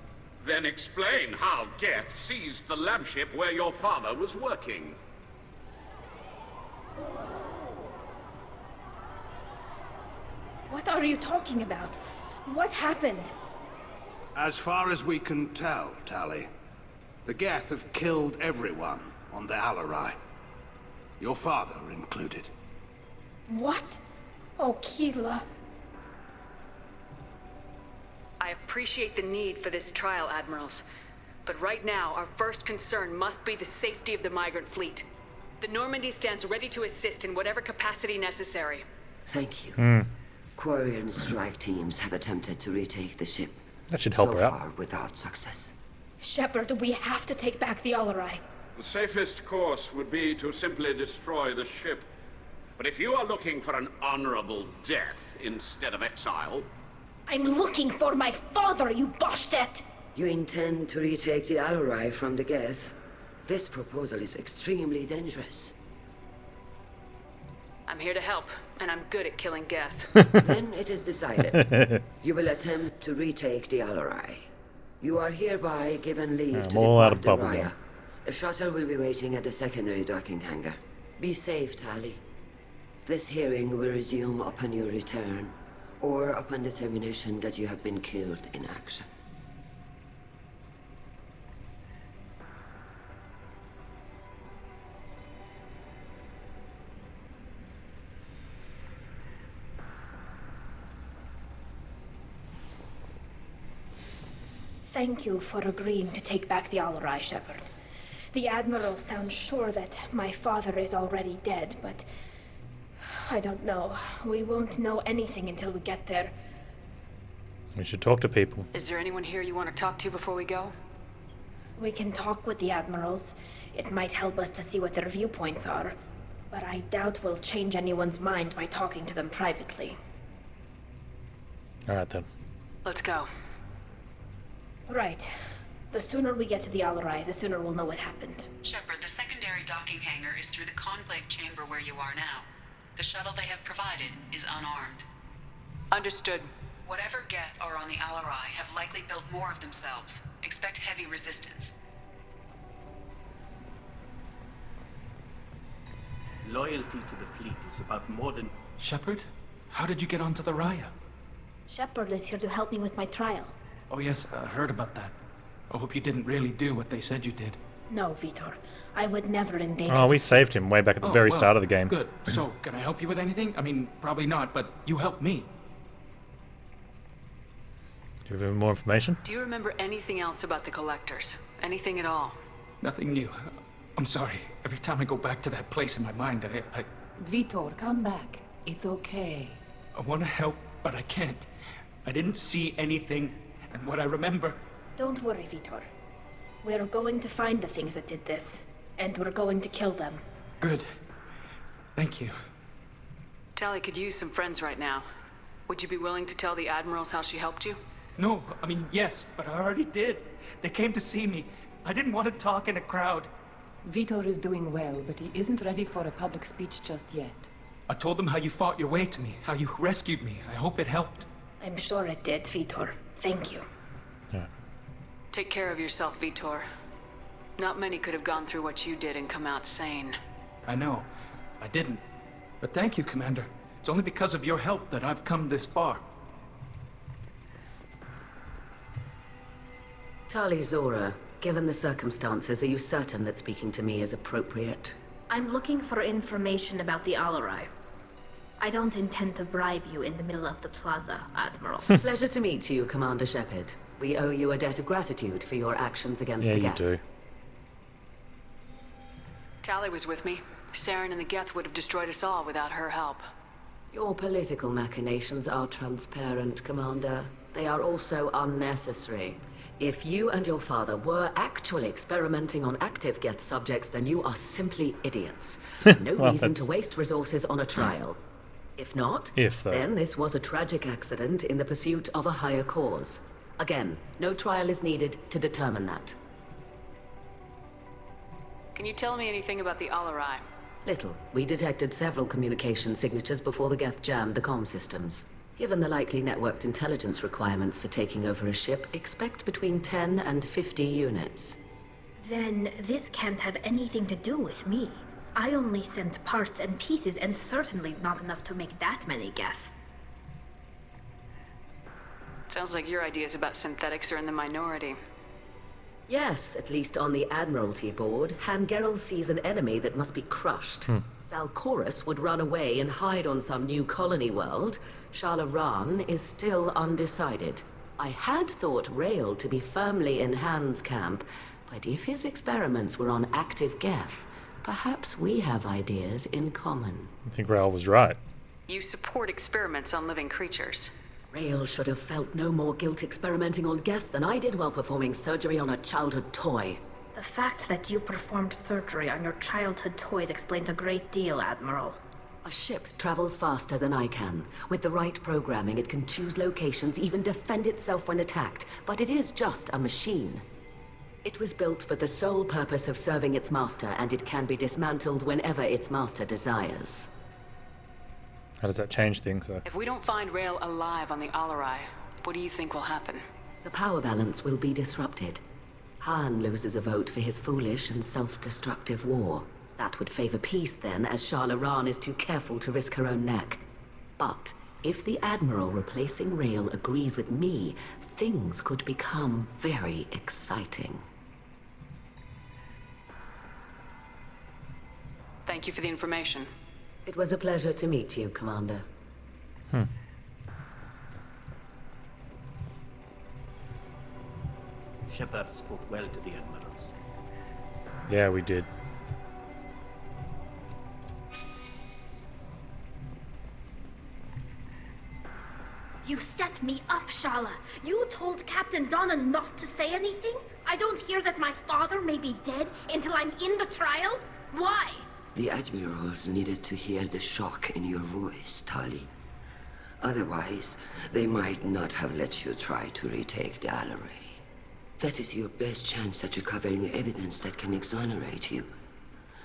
Then explain how Geth seized the lab ship where your father was working. What are you talking about? What happened? As far as we can tell, Tali, the Geth have killed everyone on the Alarai. Your father included. What? Oh, Keela. I appreciate the need for this trial, Admirals. But right now, our first concern must be the safety of the migrant fleet. The Normandy stands ready to assist in whatever capacity necessary. Thank you. Quarian strike teams have attempted to retake the ship. That should help her out. So far, without success. Shepard, we have to take back the Alarai. The safest course would be to simply destroy the ship. But if you are looking for an honorable death instead of exile... I'm looking for my father, you bastet! You intend to retake the Alarai from the Geth? This proposal is extremely dangerous. I'm here to help, and I'm good at killing Geth. Then it is decided. You will attempt to retake the Alarai. You are hereby given leave to depart the Raya. A shuttle will be waiting at the secondary docking hangar. Be safe, Tali. This hearing will resume upon your return, or upon determination that you have been killed in action. Thank you for agreeing to take back the Alarai, Shepard. The Admiral sounds sure that my father is already dead, but I don't know. We won't know anything until we get there. We should talk to people. Is there anyone here you want to talk to before we go? We can talk with the Admirals. It might help us to see what their viewpoints are, but I doubt we'll change anyone's mind by talking to them privately. Alright then. Let's go. Right. The sooner we get to the Alarai, the sooner we'll know what happened. Shepard, the secondary docking hangar is through the Conclave chamber where you are now. The shuttle they have provided is unarmed. Understood. Whatever Geth are on the Alarai have likely built more of themselves. Expect heavy resistance. Loyalty to the fleet is about more than... Shepard? How did you get onto the Raya? Shepard is here to help me with my trial. Oh yes, I heard about that. I hope you didn't really do what they said you did. No, Vitor. I would never endanger... Oh, we saved him way back at the very start of the game. Good. So, can I help you with anything? I mean, probably not, but you helped me. Do you have any more information? Do you remember anything else about the Collectors? Anything at all? Nothing new. I'm sorry. Every time I go back to that place in my mind, I Vitor, come back. It's okay. I want to help, but I can't. I didn't see anything, and what I remember... Don't worry, Vitor. We're going to find the things that did this, and we're going to kill them. Good. Thank you. Tali could use some friends right now. Would you be willing to tell the Admirals how she helped you? No, I mean, yes, but I already did. They came to see me. I didn't want to talk in a crowd. Vitor is doing well, but he isn't ready for a public speech just yet. I told them how you fought your way to me, how you rescued me. I hope it helped. I'm sure it did, Vitor. Thank you. Yeah. Take care of yourself, Vitor. Not many could have gone through what you did and come out sane. I know. I didn't. But thank you, Commander. It's only because of your help that I've come this far. Tali Zora, given the circumstances, are you certain that speaking to me is appropriate? I'm looking for information about the Alarai. I don't intend to bribe you in the middle of the plaza, Admiral. Pleasure to meet you, Commander Shepard. We owe you a debt of gratitude for your actions against the Geth. Yeah, you do. Tali was with me. Saren and the Geth would have destroyed us all without her help. Your political machinations are transparent, Commander. They are also unnecessary. If you and your father were actually experimenting on active Geth subjects, then you are simply idiots. No reason to waste resources on a trial. If not, then this was a tragic accident in the pursuit of a higher cause. Again, no trial is needed to determine that. Can you tell me anything about the Alarai? Little. We detected several communication signatures before the Geth jammed the comm systems. Given the likely networked intelligence requirements for taking over a ship, expect between 10 and 50 units. Then this can't have anything to do with me. I only sent parts and pieces, and certainly not enough to make that many Geth. Sounds like your ideas about synthetics are in the minority. Yes, at least on the Admiralty board, Hangerel sees an enemy that must be crushed. Zalcorus would run away and hide on some new colony world. Shalaran is still undecided. I had thought Rael to be firmly in Han's camp, but if his experiments were on active Geth, perhaps we have ideas in common. I think Rael was right. You support experiments on living creatures. Rael should have felt no more guilt experimenting on Geth than I did while performing surgery on a childhood toy. The fact that you performed surgery on your childhood toys explains a great deal, Admiral. A ship travels faster than I can. With the right programming, it can choose locations, even defend itself when attacked. But it is just a machine. It was built for the sole purpose of serving its master, and it can be dismantled whenever its master desires. How does that change things, though? If we don't find Rael alive on the Alarai, what do you think will happen? The power balance will be disrupted. Han loses a vote for his foolish and self-destructive war. That would favor peace then, as Shalaran is too careful to risk her own neck. But if the Admiral replacing Rael agrees with me, things could become very exciting. Thank you for the information. It was a pleasure to meet you, Commander. Shepard spoke well to the admirals. Yeah, we did. You set me up, Shala. You told Captain Donna not to say anything? I don't hear that my father may be dead until I'm in the trial? Why? The admirals needed to hear the shock in your voice, Tali. Otherwise, they might not have let you try to retake the Alaray. That is your best chance at recovering evidence that can exonerate you.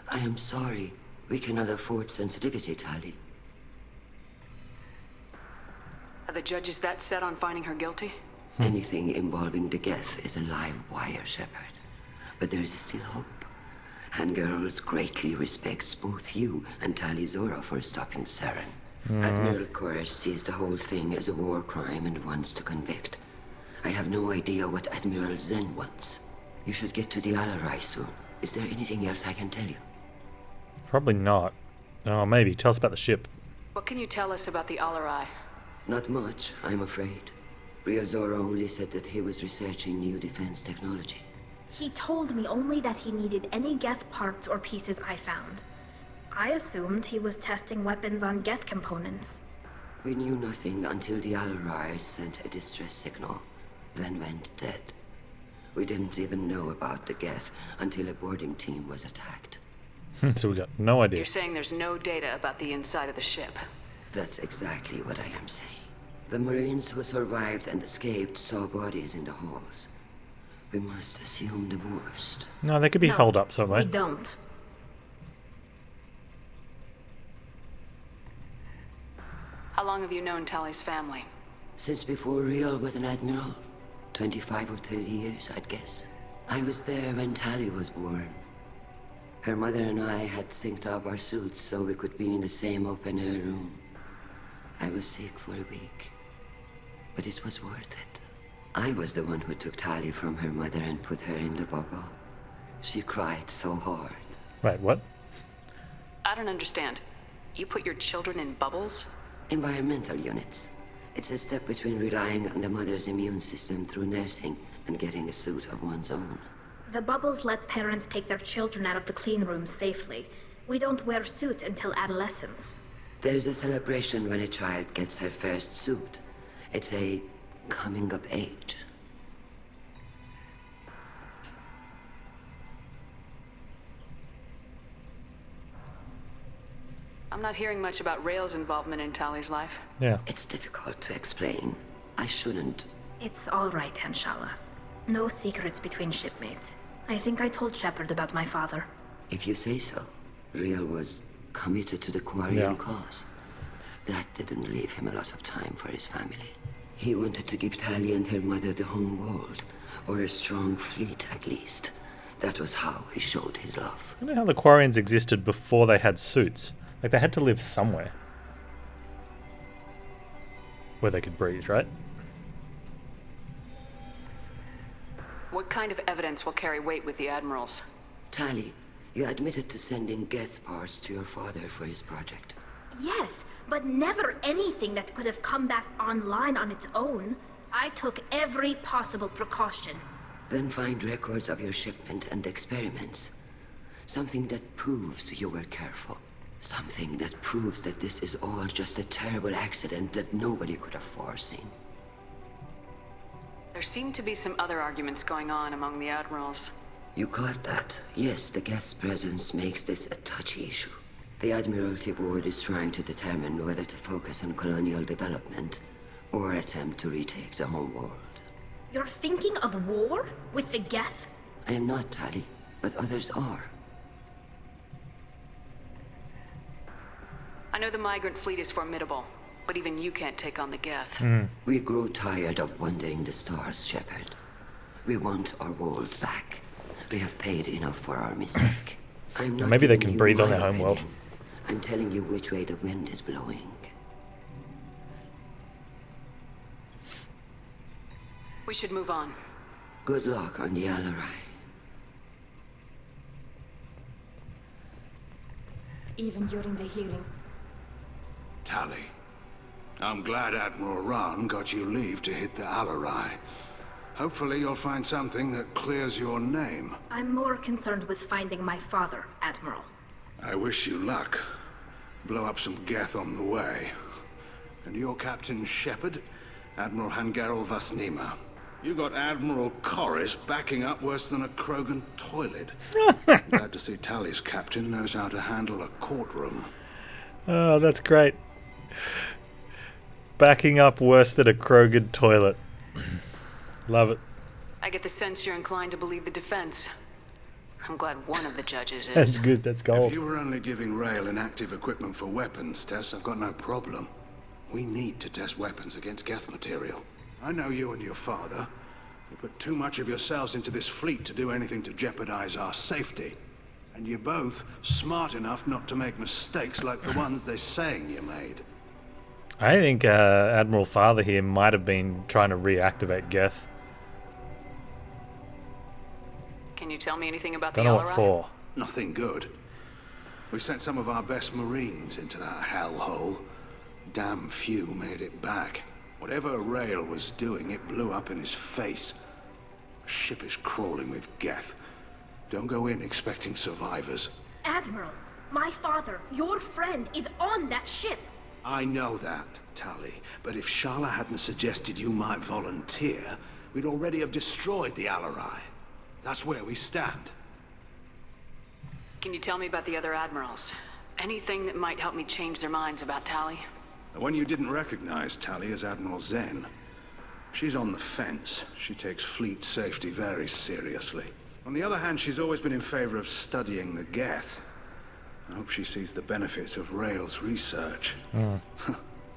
I am sorry. We cannot afford sensitivity, Tali. Are the judges that set on finding her guilty? Anything involving the Geth is a live wire, Shepard. But there is still hope. And girls greatly respects both you and Tali Zora for stopping Saren. Admiral Koresh sees the whole thing as a war crime and wants to convict. I have no idea what Admiral Zen wants. You should get to the Alaray soon. Is there anything else I can tell you? Probably not. Oh, maybe. Tell us about the ship. What can you tell us about the Alaray? Not much, I'm afraid. Real Zora only said that he was researching new defense technology. He told me only that he needed any Geth parts or pieces I found. I assumed he was testing weapons on Geth components. We knew nothing until the Alaray sent a distress signal, then went dead. We didn't even know about the Geth until a boarding team was attacked. So we got no idea. You're saying there's no data about the inside of the ship? That's exactly what I am saying. The Marines who survived and escaped saw bodies in the halls. We must assume the worst. No, they could be held up somewhere. We don't. How long have you known Tali's family? Since before Real was an admiral. 25 or 30 years, I'd guess. I was there when Tali was born. Her mother and I had synced up our suits so we could be in the same open-air room. I was sick for a week, but it was worth it. I was the one who took Tali from her mother and put her in the bubble. She cried so hard. Wait, what? I don't understand. You put your children in bubbles? Environmental units. It's a step between relying on the mother's immune system through nursing and getting a suit of one's own. The bubbles let parents take their children out of the clean rooms safely. We don't wear suits until adolescence. There's a celebration when a child gets her first suit. It's a coming of age. I'm not hearing much about Rail's involvement in Tali's life. Yeah. It's difficult to explain. I shouldn't. It's all right, Anshala. No secrets between shipmates. I think I told Shepard about my father. If you say so. Real was committed to the Quarian cause. That didn't leave him a lot of time for his family. He wanted to give Tali and her mother the home world, or a strong fleet at least. That was how he showed his love. I don't know how the Quarians existed before they had suits. Like, they had to live somewhere where they could breathe, right? What kind of evidence will carry weight with the admirals? Tali, you admitted to sending Geth parts to your father for his project. Yes, but never anything that could have come back online on its own. I took every possible precaution. Then find records of your shipment and experiments. Something that proves you were careful. Something that proves that this is all just a terrible accident that nobody could have foreseen. There seem to be some other arguments going on among the admirals. You caught that? Yes, the Geth's presence makes this a touchy issue. The Admiralty Board is trying to determine whether to focus on colonial development or attempt to retake the home world. You're thinking of war? With the Geth? I am not, Tali, but others are. I know the migrant fleet is formidable, but even you can't take on the Geth. We grow tired of wandering the stars, Shepard. We want our world back. We have paid enough for our mistake. I'm not Maybe they giving can you breathe on my their home world. opinion. I'm telling you which way the wind is blowing. We should move on. Good luck on the Alaray. Even during the hearing. Tali, I'm glad Admiral Ron got you leave to hit the Alaray. Hopefully you'll find something that clears your name. I'm more concerned with finding my father, Admiral. I wish you luck. Blow up some Geth on the way. And your Captain Shepard, Admiral Hangarel Vasnima. You got Admiral Corris backing up worse than a Krogan toilet. Glad to see Tali's captain knows how to handle a courtroom. Oh, that's great. Backing up worse than a Krogan toilet. Love it. I get the sense you're inclined to believe the defense. I'm glad one of the judges is. That's good, that's gold. If you were only giving Rail inactive equipment for weapons tests, I've got no problem. We need to test weapons against Geth material. I know you and your father. You put too much of yourselves into this fleet to do anything to jeopardize our safety. And you're both smart enough not to make mistakes like the ones they're saying you made. I think Admiral Father here might have been trying to reactivate Geth. Can you tell me anything about Don't the know what Alarai? for. Nothing good. We sent some of our best Marines into that hellhole. Damn few made it back. Whatever Rail was doing, it blew up in his face. The ship is crawling with Geth. Don't go in expecting survivors. Admiral, my father, your friend, is on that ship. I know that, Tali. But if Shala hadn't suggested you might volunteer, we'd already have destroyed the Alarai. That's where we stand. Can you tell me about the other admirals? Anything that might help me change their minds about Tali? The one you didn't recognize, Tali, is Admiral Zen. She's on the fence. She takes fleet safety very seriously. On the other hand, she's always been in favor of studying the Geth. I hope she sees the benefits of Rail's research.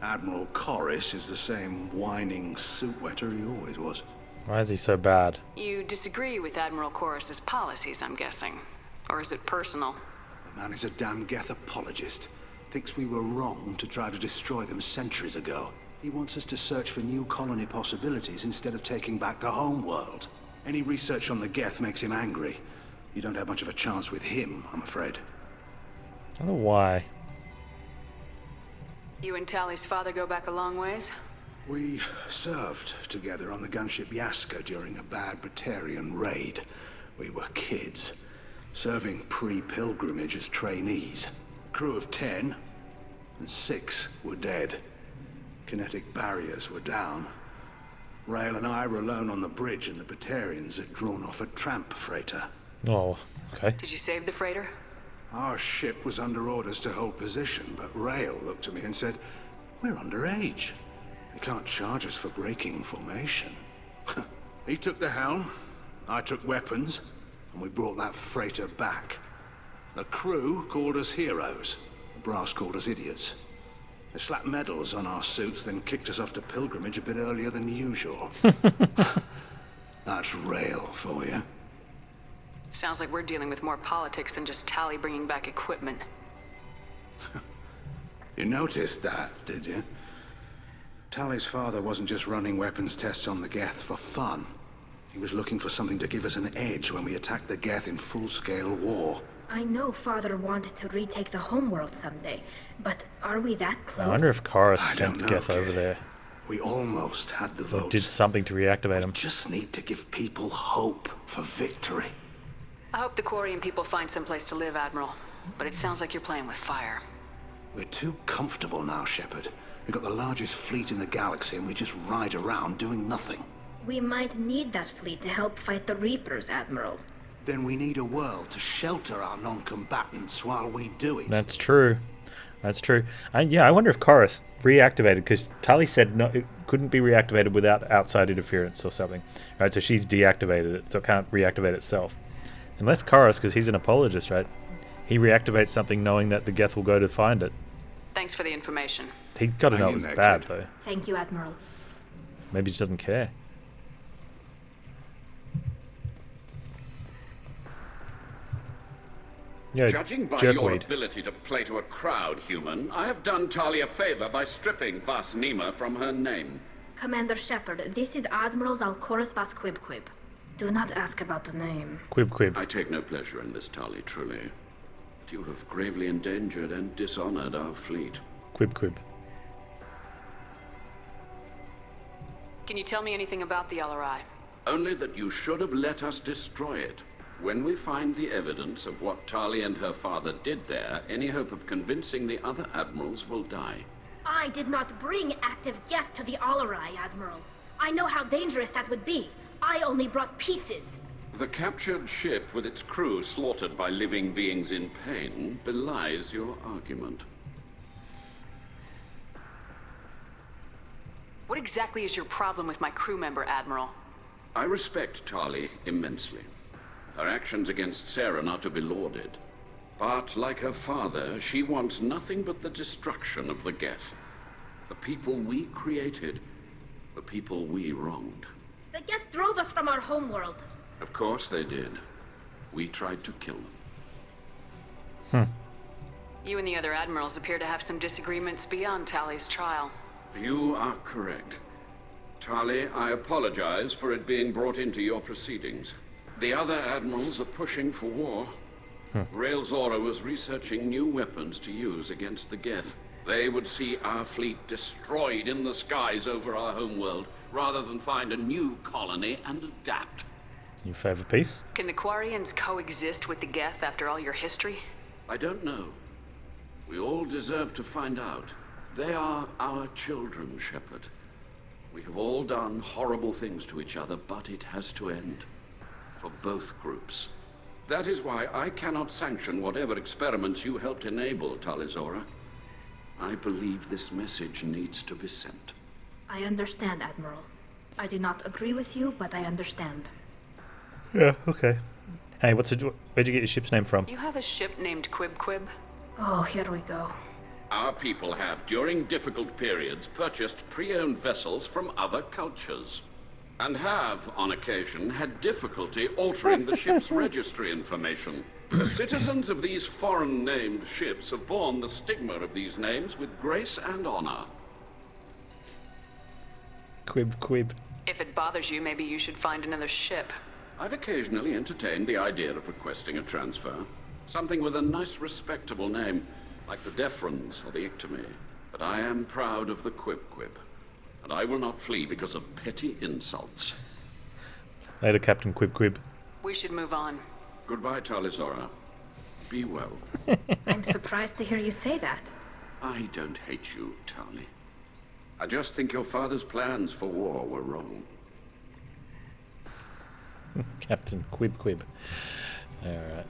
Admiral Corris is the same whining suit wetter he always was. Why is he so bad? You disagree with Admiral Corris's policies, I'm guessing. Or is it personal? The man is a damn Geth apologist. Thinks we were wrong to try to destroy them centuries ago. He wants us to search for new colony possibilities instead of taking back the home world. Any research on the Geth makes him angry. You don't have much of a chance with him, I'm afraid. I don't know why. You and Tali's father go back a long ways? We served together on the gunship Yaska during a bad Batarian raid. We were kids, serving pre-pilgrimage as trainees. A crew of 10, and 6 were dead. Kinetic barriers were down. Rail and I were alone on the bridge, and the Batarians had drawn off a tramp freighter. Oh, okay. Did you save the freighter? Our ship was under orders to hold position, but Rail looked at me and said, "We're underage. They can't charge us for breaking formation." He took the helm, I took weapons, and we brought that freighter back. The crew called us heroes. The brass called us idiots. They slapped medals on our suits, then kicked us off to pilgrimage a bit earlier than usual. That's Rail for you. Sounds like we're dealing with more politics than just Tali bringing back equipment. You noticed that, did you? Tali's father wasn't just running weapons tests on the Geth for fun. He was looking for something to give us an edge when we attacked the Geth in full-scale war. I know Father wanted to retake the homeworld someday, but are we that close? I wonder if Corris I don't sent know, Geth over kid. there. We almost had the Or votes. did something to reactivate him. Just need to give people hope for victory. I hope the Quarian people find some place to live, Admiral. But it sounds like you're playing with fire. We're too comfortable now, Shepard. We've got the largest fleet in the galaxy and we just ride around doing nothing. We might need that fleet to help fight the Reapers, Admiral. Then we need a world to shelter our non-combatants while we do it. That's true. That's true. Yeah, I wonder if Corris reactivated, because Tali said no, it couldn't be reactivated without outside interference or something. Right, so she's deactivated it, so it can't reactivate itself. Unless Corris, because he's an apologist, right? He reactivates something knowing that the Geth will go to find it. Thanks for the information. He's got to know it was bad, kid. though. Thank you, Admiral. Maybe he just doesn't care. Yeah, Judging by your jerkweed. ability to play to a crowd, human, I have done Tali a favor by stripping Vasnima from her name. Commander Shepard, this is Admiral Zalkoris Vasquibquib. Do not ask about the name. Quib. I take no pleasure in this, Tali, truly. But you have gravely endangered and dishonored our fleet. Quib. Can you tell me anything about the Alarai? Only that you should have let us destroy it. When we find the evidence of what Tali and her father did there, any hope of convincing the other admirals will die. I did not bring active Geth to the Alarai, Admiral. I know how dangerous that would be. I only brought pieces. The captured ship with its crew slaughtered by living beings in pain belies your argument. What exactly is your problem with my crew member, Admiral? I respect Tali immensely. Her actions against Saren are to be lauded. But, like her father, she wants nothing but the destruction of the Geth. The people we created, the people we wronged. The Geth drove us from our homeworld. Of course they did. We tried to kill them. You and the other admirals appear to have some disagreements beyond Tali's trial. You are correct. Tali, I apologize for it being brought into your proceedings. The other admirals are pushing for war. Rael Zora was researching new weapons to use against the Geth. They would see our fleet destroyed in the skies over our homeworld, rather than find a new colony and adapt. Your favorite piece? Can the Quarians coexist with the Geth after all your history? I don't know. We all deserve to find out. They are our children, Shepard. We have all done horrible things to each other, but it has to end. For both groups. That is why I cannot sanction whatever experiments you helped enable, Tali Zora. I believe this message needs to be sent. I understand, Admiral. I do not agree with you, but I understand. Yeah, okay. Hey, where'd you get your ship's name from? You have a ship named Quib? Oh, here we go. Our people have, during difficult periods, purchased pre-owned vessels from other cultures. And have, on occasion, had difficulty altering the ship's registry information. The citizens of these foreign-named ships have borne the stigma of these names with grace and honor. Quib. If it bothers you, maybe you should find another ship. I've occasionally entertained the idea of requesting a transfer. Something with a nice, respectable name, like the Defrons or the Ictomy. But I am proud of the Quib. And I will not flee because of petty insults. Later, Captain Quib. We should move on. Goodbye, Tali Zora. Be well. I'm surprised to hear you say that. I don't hate you, Tali. I just think your father's plans for war were wrong. Captain Quib. Alright.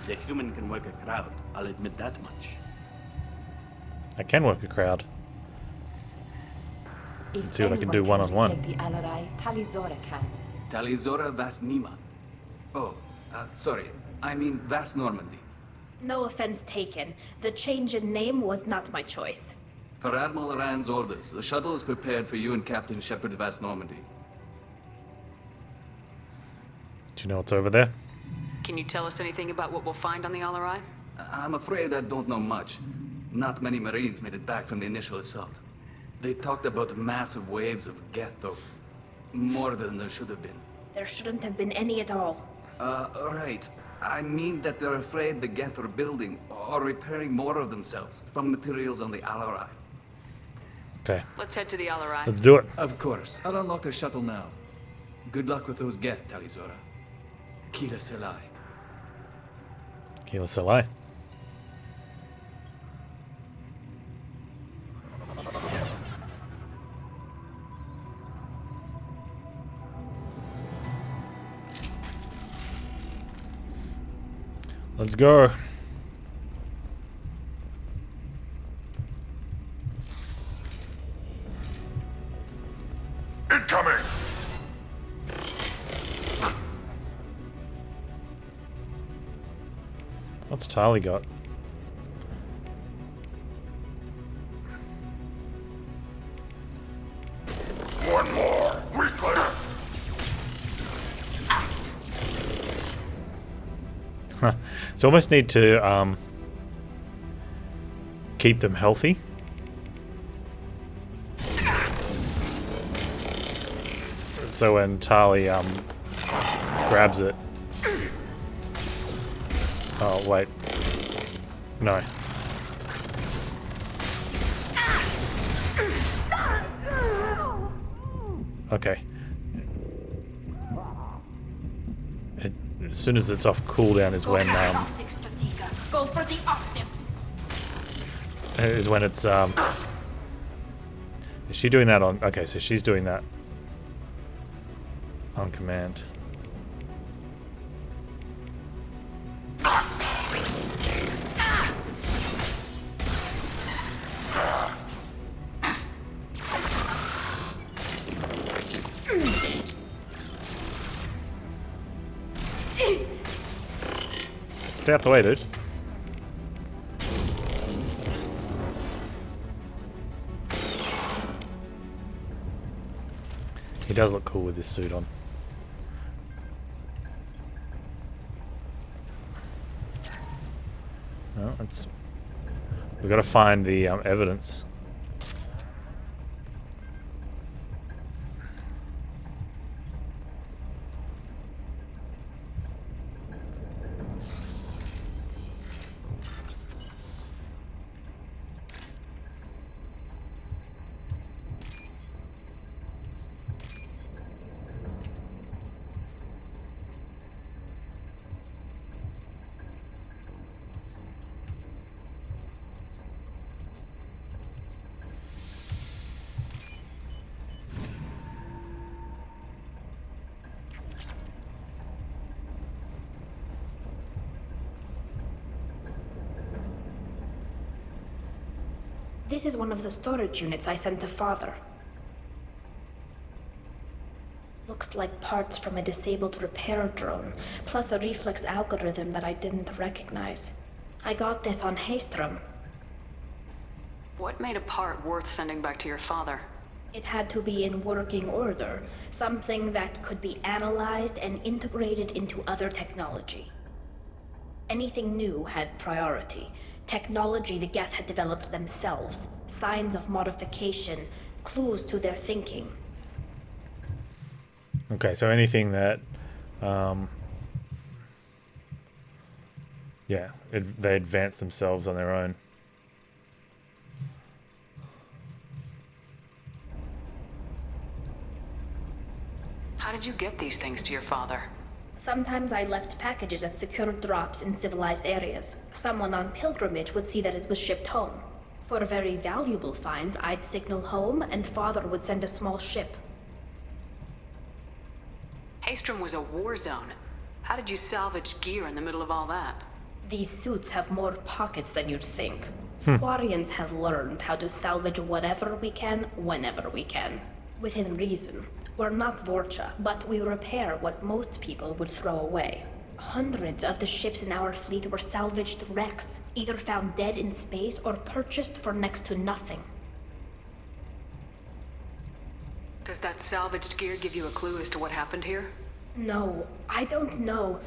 The human can work a crowd, I'll admit that much. I can work a crowd. Let's see what I can do one-on-one. Take the Alarai, Tali Zora can. Tali Zora Vasnima. Oh, sorry. I mean Vas Normandy. No offense taken. The change in name was not my choice. Per Admiral Rand's orders, the shuttle is prepared for you and Captain Shepard Vas Normandy. Do you know what's over there? Can you tell us anything about what we'll find on the Alarai? I'm afraid I don't know much. Not many Marines made it back from the initial assault. They talked about massive waves of Geth, though. More than there should have been. There shouldn't have been any at all. Right. I mean that they're afraid the Geth are building or repairing more of themselves from materials on the Alarai. Okay. Let's head to the Alarai. Let's do it. Of course. I'll unlock the shuttle now. Good luck with those Geth, Tali Zora. Kila Selai. Kila Selai. Let's go. Incoming! What's Tali got? One more. We clear. So almost need to keep them healthy. so when Tali grabs it. Oh wait, no. Okay. As soon as it's off cooldown is when Go for the optics. is when it's is she doing that on? Okay, so she's doing that on command. Stay out the way, dude. He does look cool with this suit on. Well, we've got to find the evidence. This is one of the storage units I sent to Father. Looks like parts from a disabled repair drone, plus a reflex algorithm that I didn't recognize. I got this on Haystrom. What made a part worth sending back to your father? It had to be in working order, something that could be analyzed and integrated into other technology. Anything new had priority. Technology the Geth had developed themselves, signs of modification, clues to their thinking. Okay, so anything that, yeah, they advance themselves on their own. How did you get these things to your father? Sometimes I left packages at secure drops in civilized areas. Someone on pilgrimage would see that it was shipped home. For very valuable finds, I'd signal home, and Father would send a small ship. Haystrom was a war zone. How did you salvage gear in the middle of all that? These suits have more pockets than you'd think. Quarians have learned how to salvage whatever we can, whenever we can. Within reason. We're not Vorcha, but we repair what most people would throw away. Hundreds of the ships in our fleet were salvaged wrecks, either found dead in space or purchased for next to nothing. Does that salvaged gear give you a clue as to what happened here? No, I don't know.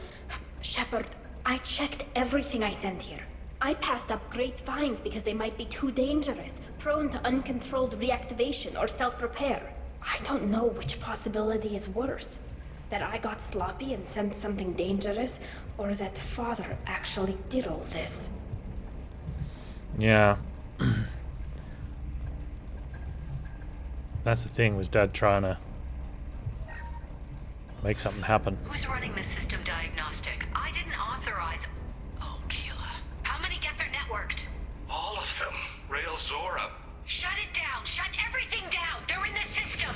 Shepard, I checked everything I sent here. I passed up great finds because they might be too dangerous, prone to uncontrolled reactivation or self-repair. I don't know which possibility is worse. That I got sloppy and sent something dangerous, or that Father actually did all this. Yeah. That's the thing, was Dad trying to make something happen. Who's running the system diagnostic? I didn't authorize... Oh, Keela. How many Geth are networked? All of them. Rail Zora. Shut it down! Shut everything down! They're in the system!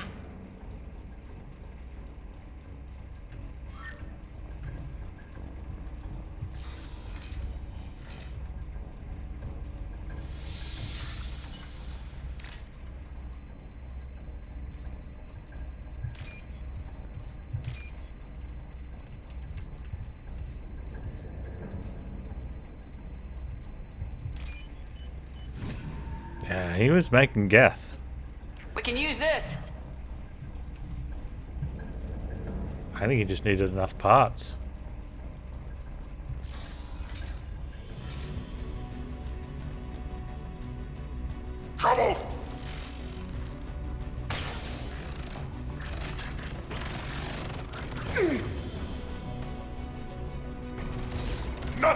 Yeah, he was making Geth. We can use this. I think he just needed enough parts. Trouble!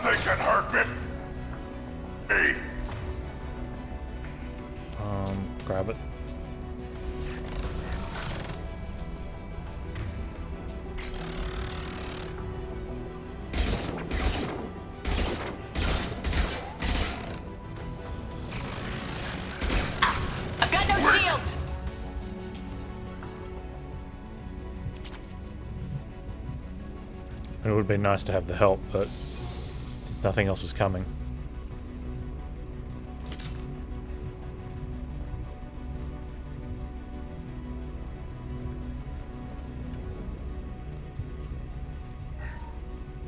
Nothing can hurt me. Grab it. I've got no shields! It would have been nice to have the help, but since nothing else was coming.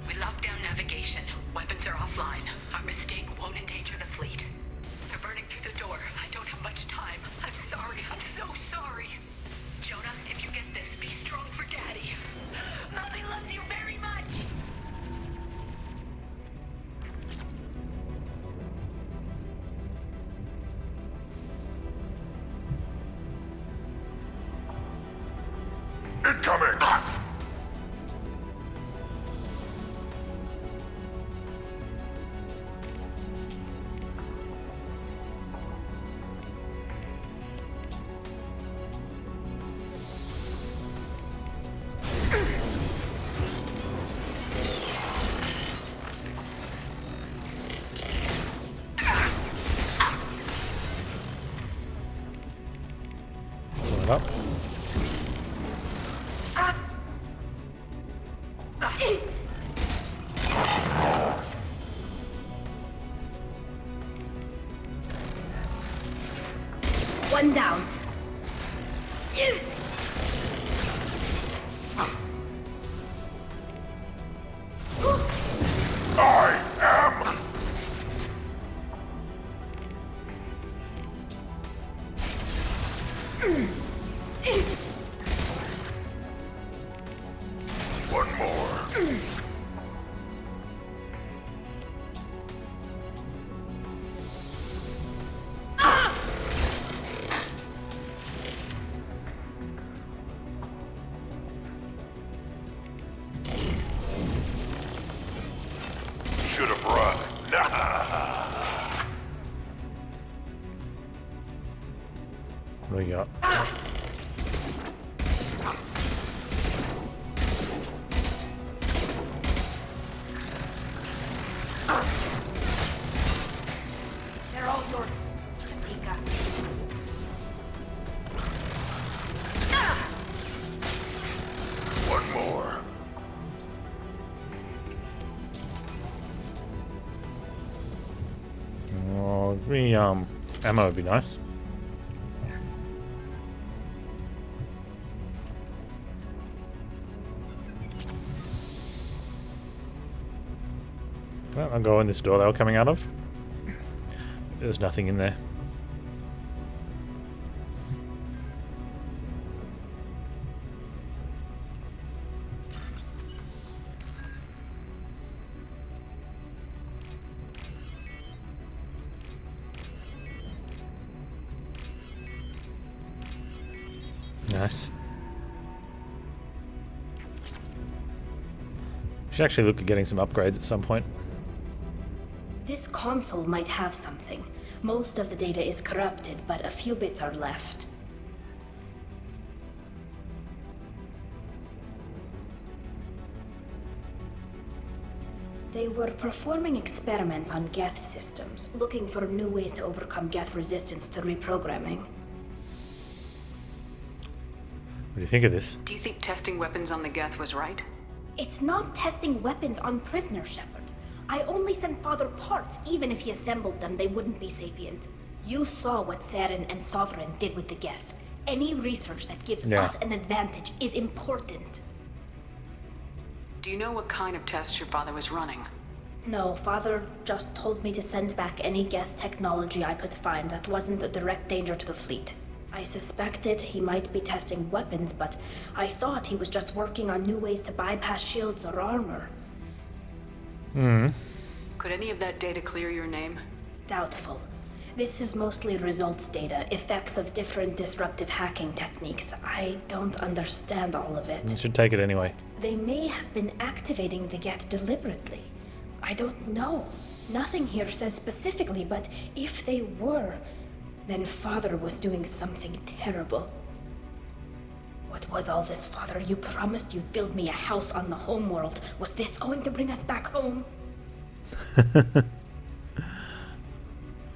We locked down navigation. Weapons are offline. Our mistake won't endanger the fleet. They're burning through the door. I don't have much time. I'm sorry. I'm so sorry. Jonah, if you get this, be strong for Daddy. Mommy loves you very much. Incoming! Pull it up. One down. I am... One more. Should have run. What do we got? They're all yours, Chatika. One more. Oh, ammo would be nice. Well, I'll go in this door they were coming out of. There's nothing in there. Nice. Should actually look at getting some upgrades at some point. This console might have something. Most of the data is corrupted, but a few bits are left. They were performing experiments on Geth systems, looking for new ways to overcome Geth resistance to reprogramming. What do you think of this? Do you think testing weapons on the Geth was right? It's not testing weapons on prisoners, Shepard. I only sent Father parts. Even if he assembled them, they wouldn't be sapient. You saw what Saren and Sovereign did with the Geth. Any research that gives us an advantage is important. Do you know what kind of tests your father was running? No, Father just told me to send back any Geth technology I could find that wasn't a direct danger to the fleet. I suspected he might be testing weapons, but I thought he was just working on new ways to bypass shields or armor. Could any of that data clear your name? Doubtful. This is mostly results data, effects of different disruptive hacking techniques. I don't understand all of it. You should take it anyway. They may have been activating the Geth deliberately. I don't know. Nothing here says specifically, but if they were, then Father was doing something terrible. What was all this, Father? You promised you'd build me a house on the homeworld. Was this going to bring us back home?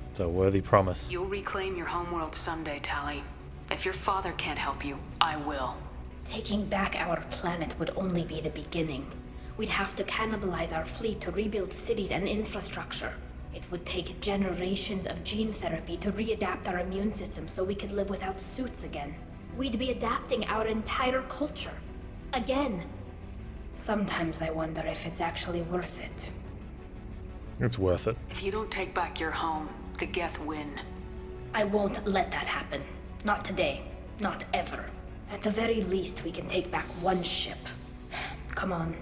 It's a worthy promise. You'll reclaim your homeworld someday, Tali. If your father can't help you, I will. Taking back our planet would only be the beginning. We'd have to cannibalize our fleet to rebuild cities and infrastructure. It would take generations of gene therapy to readapt our immune system so we could live without suits again. We'd be adapting our entire culture. Again. Sometimes I wonder if it's actually worth it. It's worth it. If you don't take back your home, the Geth win. I won't let that happen. Not today. Not ever. At the very least, we can take back one ship. Come on.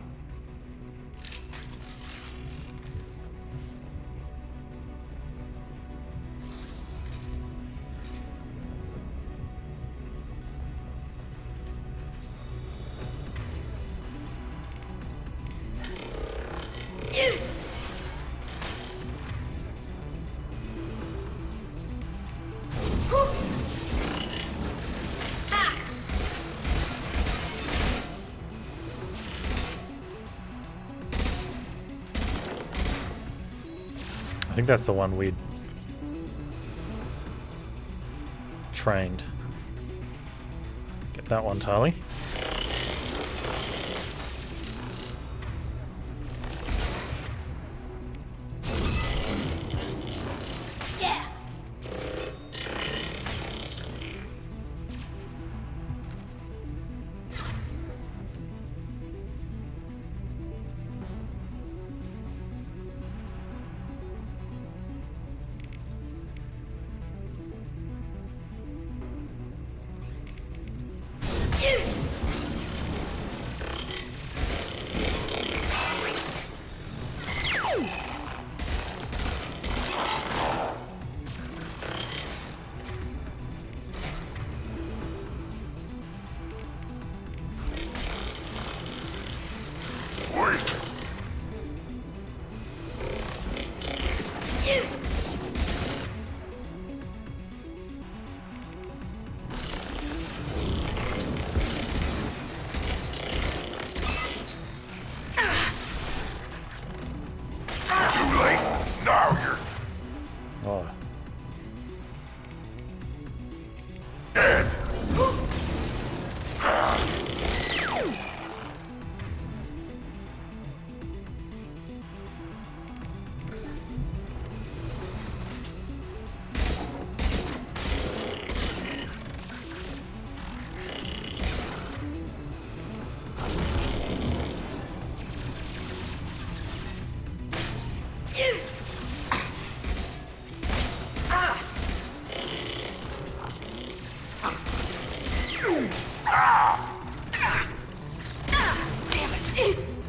I think that's the one we'd trained. Get that one, Tali.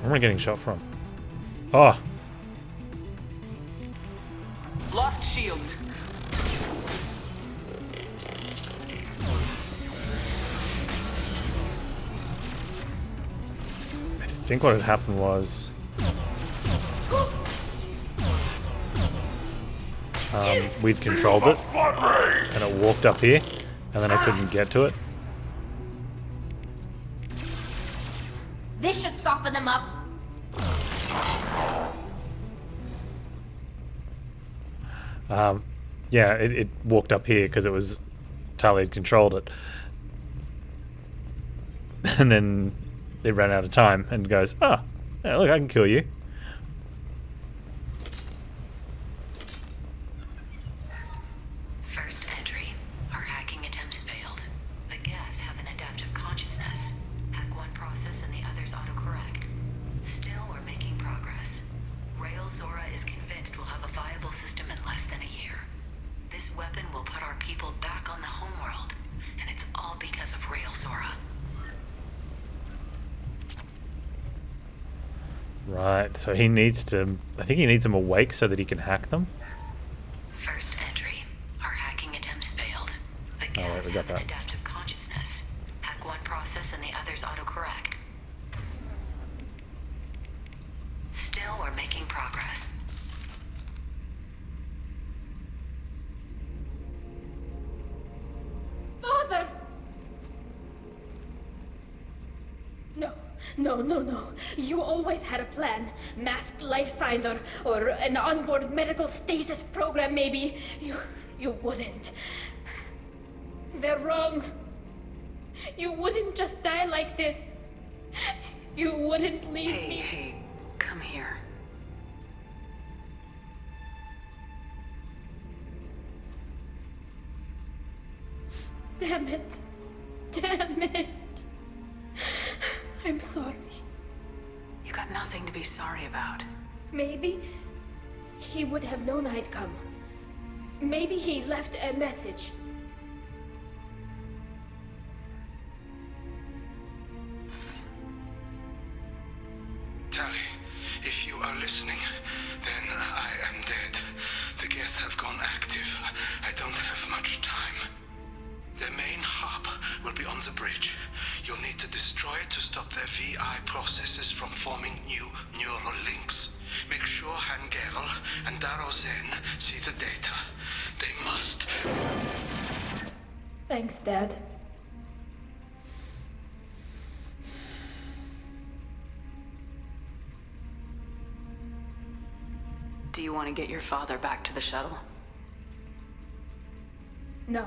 Where am I getting shot from? Oh! Lost shields. I think what had happened was we'd controlled it and it walked up here and then I couldn't get to it. This should soften them up. Yeah, it walked up here because it was Tali had controlled it. And then it ran out of time and goes, oh, yeah, look, I can kill you. First entry. Our hacking attempts failed. The Geth have an adaptive consciousness. Hack one process and the others autocorrect. Still, we're making progress. Rail Zora is convinced we'll have a viable system in less than a year. This weapon will put our people back on the homeworld, and it's all because of Rail Zora. Right, so he needs to... I think he needs them awake so that he can hack them. First entry. Our hacking attempts failed. The Geth have an adaptive consciousness. Hack one process and the others autocorrect. Still, we're making progress. No. You always had a plan. Masked life signs or an onboard medical stasis program, maybe. You wouldn't. They're wrong. You wouldn't just die like this. You wouldn't leave me. Hey, come here. Damn it. I'm sorry. You got nothing to be sorry about. Maybe he would have known I'd come. Maybe he left a message. Tali, if you are listening, then I am dead. The Geth have gone active. I don't have much time. The main hub will be on the bridge. You'll need to destroy it to stop their VI processes from forming new neural links. Make sure Hangerl and Daro Zen see the data. They must. Thanks, Dad. Do you want to get your father back to the shuttle? No.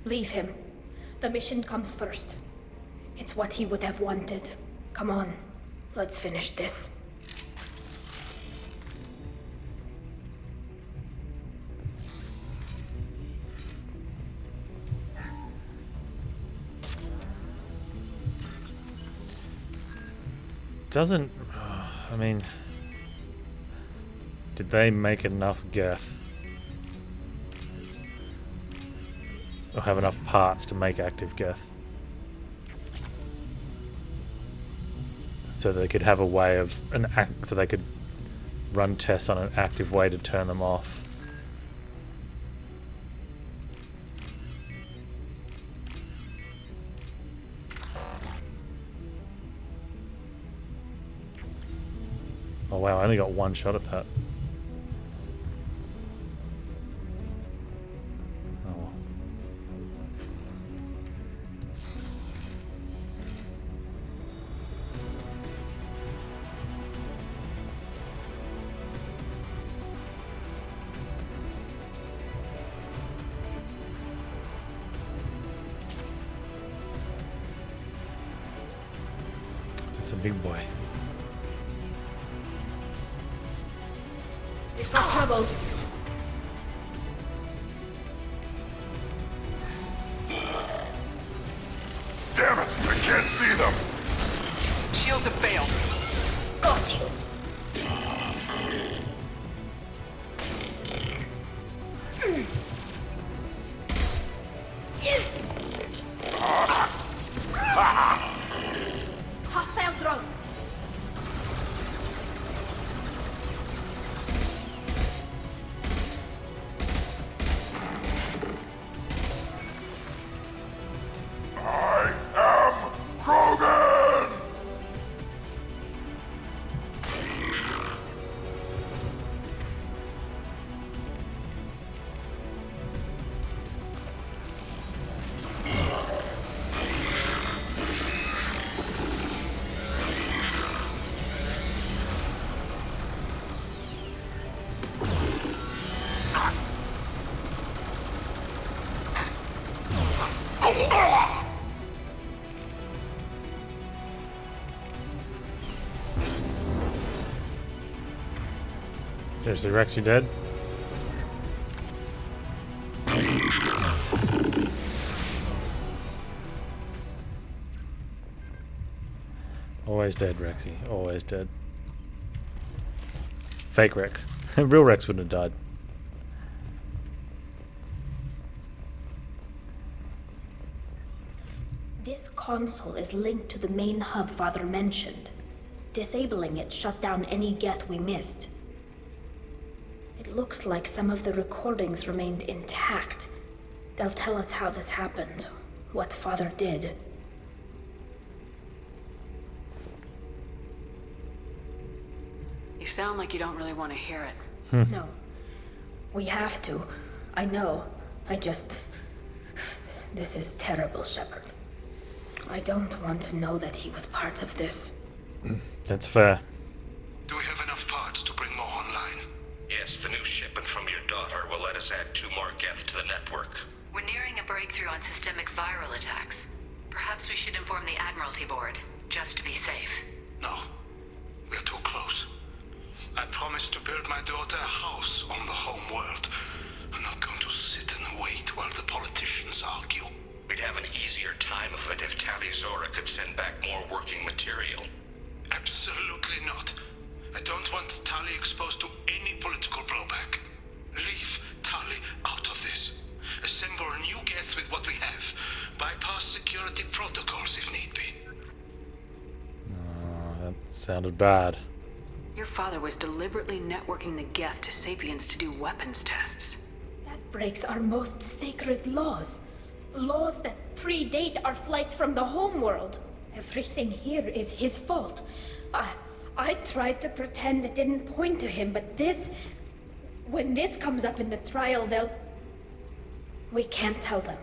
Leave him. The mission comes first. It's what he would have wanted. Come on, let's finish this. Doesn't... I mean... Did they make enough Geth? Or have enough parts to make active Geth? So they could have a way of... so they could run tests on an active way to turn them off. Oh wow, I only got one shot at that. Oh well. That's a big boy. We've got trouble. Damn it! I can't see them! Shields have failed. Got you. Hostile drones. I am Krogan! Seriously, Rex, you dead? Always dead, Rexy. Always dead. Fake Rex. Real Rex wouldn't have died. This console is linked to the main hub Father mentioned. Disabling it shut down any Geth we missed. It looks like some of the recordings remained intact. They'll tell us how this happened, what Father did. You sound like you don't really want to hear it. No. We have to. I know. This is terrible, Shepard. I don't want to know that he was part of this. That's fair. Do we have enough parts to bring more online? Yes, the new shipment from your daughter will let us add 2 more Geth to the network. We're nearing a breakthrough on systemic viral attacks. Perhaps we should inform the Admiralty Board, just to be safe. No. We're too close. I promised to build my daughter a house on the home world. I'm not going to sit and wait while the politicians argue. We'd have an easier time of it if Tali Zora could send back more working material. Absolutely not. I don't want Tali exposed to any political blowback. Leave Tali out of this. Assemble a new Geth with what we have. Bypass security protocols if need be. That sounded bad. Your father was deliberately networking the Geth to Sapiens to do weapons tests. That breaks our most sacred laws. Laws that predate our flight from the homeworld. Everything here is his fault. I tried to pretend it didn't point to him, but this... When this comes up in the trial, they'll... We can't tell them.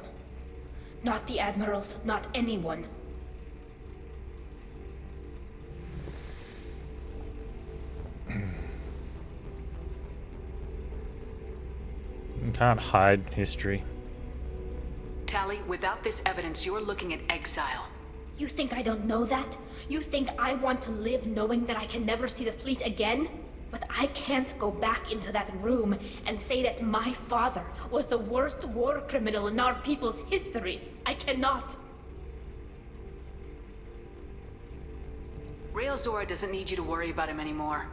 Not the admirals, not anyone. You can't hide history. Tali, without this evidence, you're looking at exile. You think I don't know that? You think I want to live knowing that I can never see the fleet again? But I can't go back into that room and say that my father was the worst war criminal in our people's history. I cannot. Rael Zora doesn't need you to worry about him anymore.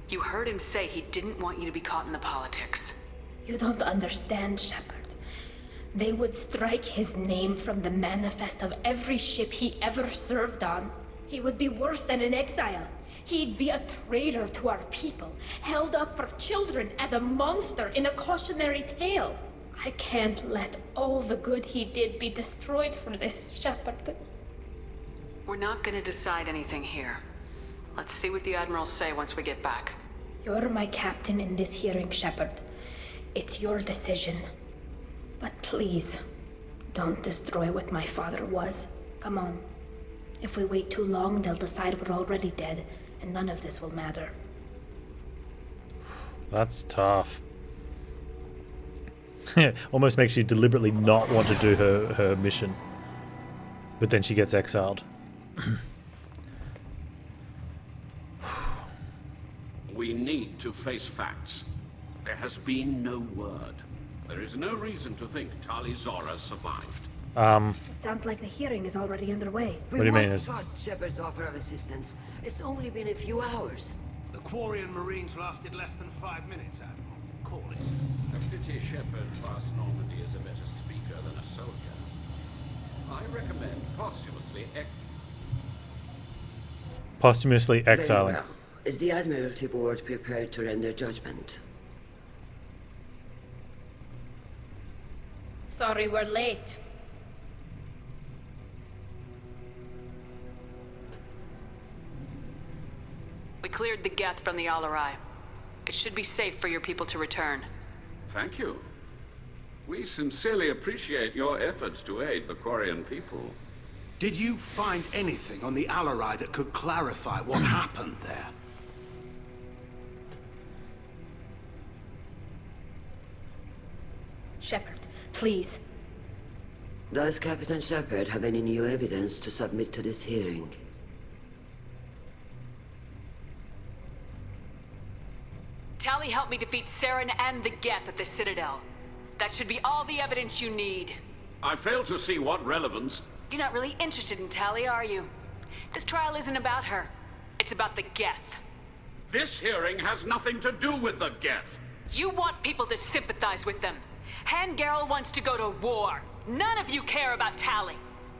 You heard him say he didn't want you to be caught in the politics. You don't understand, Shepard. They would strike his name from the manifest of every ship he ever served on. He would be worse than an exile. He'd be a traitor to our people, held up for children as a monster in a cautionary tale. I can't let all the good he did be destroyed for this, Shepard. We're not gonna decide anything here. Let's see what the Admirals say once we get back. You're my captain in this hearing, Shepard. It's your decision. But please, don't destroy what my father was. Come on. If we wait too long, they'll decide we're already dead, and none of this will matter. That's tough. Almost makes you deliberately not want to do her mission. But then she gets exiled. We need to face facts. There has been no word. There is no reason to think Tali Zora survived. It sounds like the hearing is already underway. What do you mean? We must trust Shepard's offer of assistance. It's only been a few hours. The Quarian Marines lasted less than 5 minutes, Admiral. Call it. A pity Shepard past Normandy is a better speaker than a soldier. I recommend posthumously exiling. Very well. Is the Admiralty Board prepared to render judgment? Sorry we're late. We cleared the Geth from the Alarai. It should be safe for your people to return. Thank you. We sincerely appreciate your efforts to aid the Quarian people. Did you find anything on the Alarai that could clarify what happened there? Shepard, please. Does Captain Shepard have any new evidence to submit to this hearing? Tali helped me defeat Saren and the Geth at the Citadel. That should be all the evidence you need. I fail to see what relevance... You're not really interested in Tali, are you? This trial isn't about her. It's about the Geth. This hearing has nothing to do with the Geth. You want people to sympathize with them. Hangarel wants to go to war. None of you care about Tali.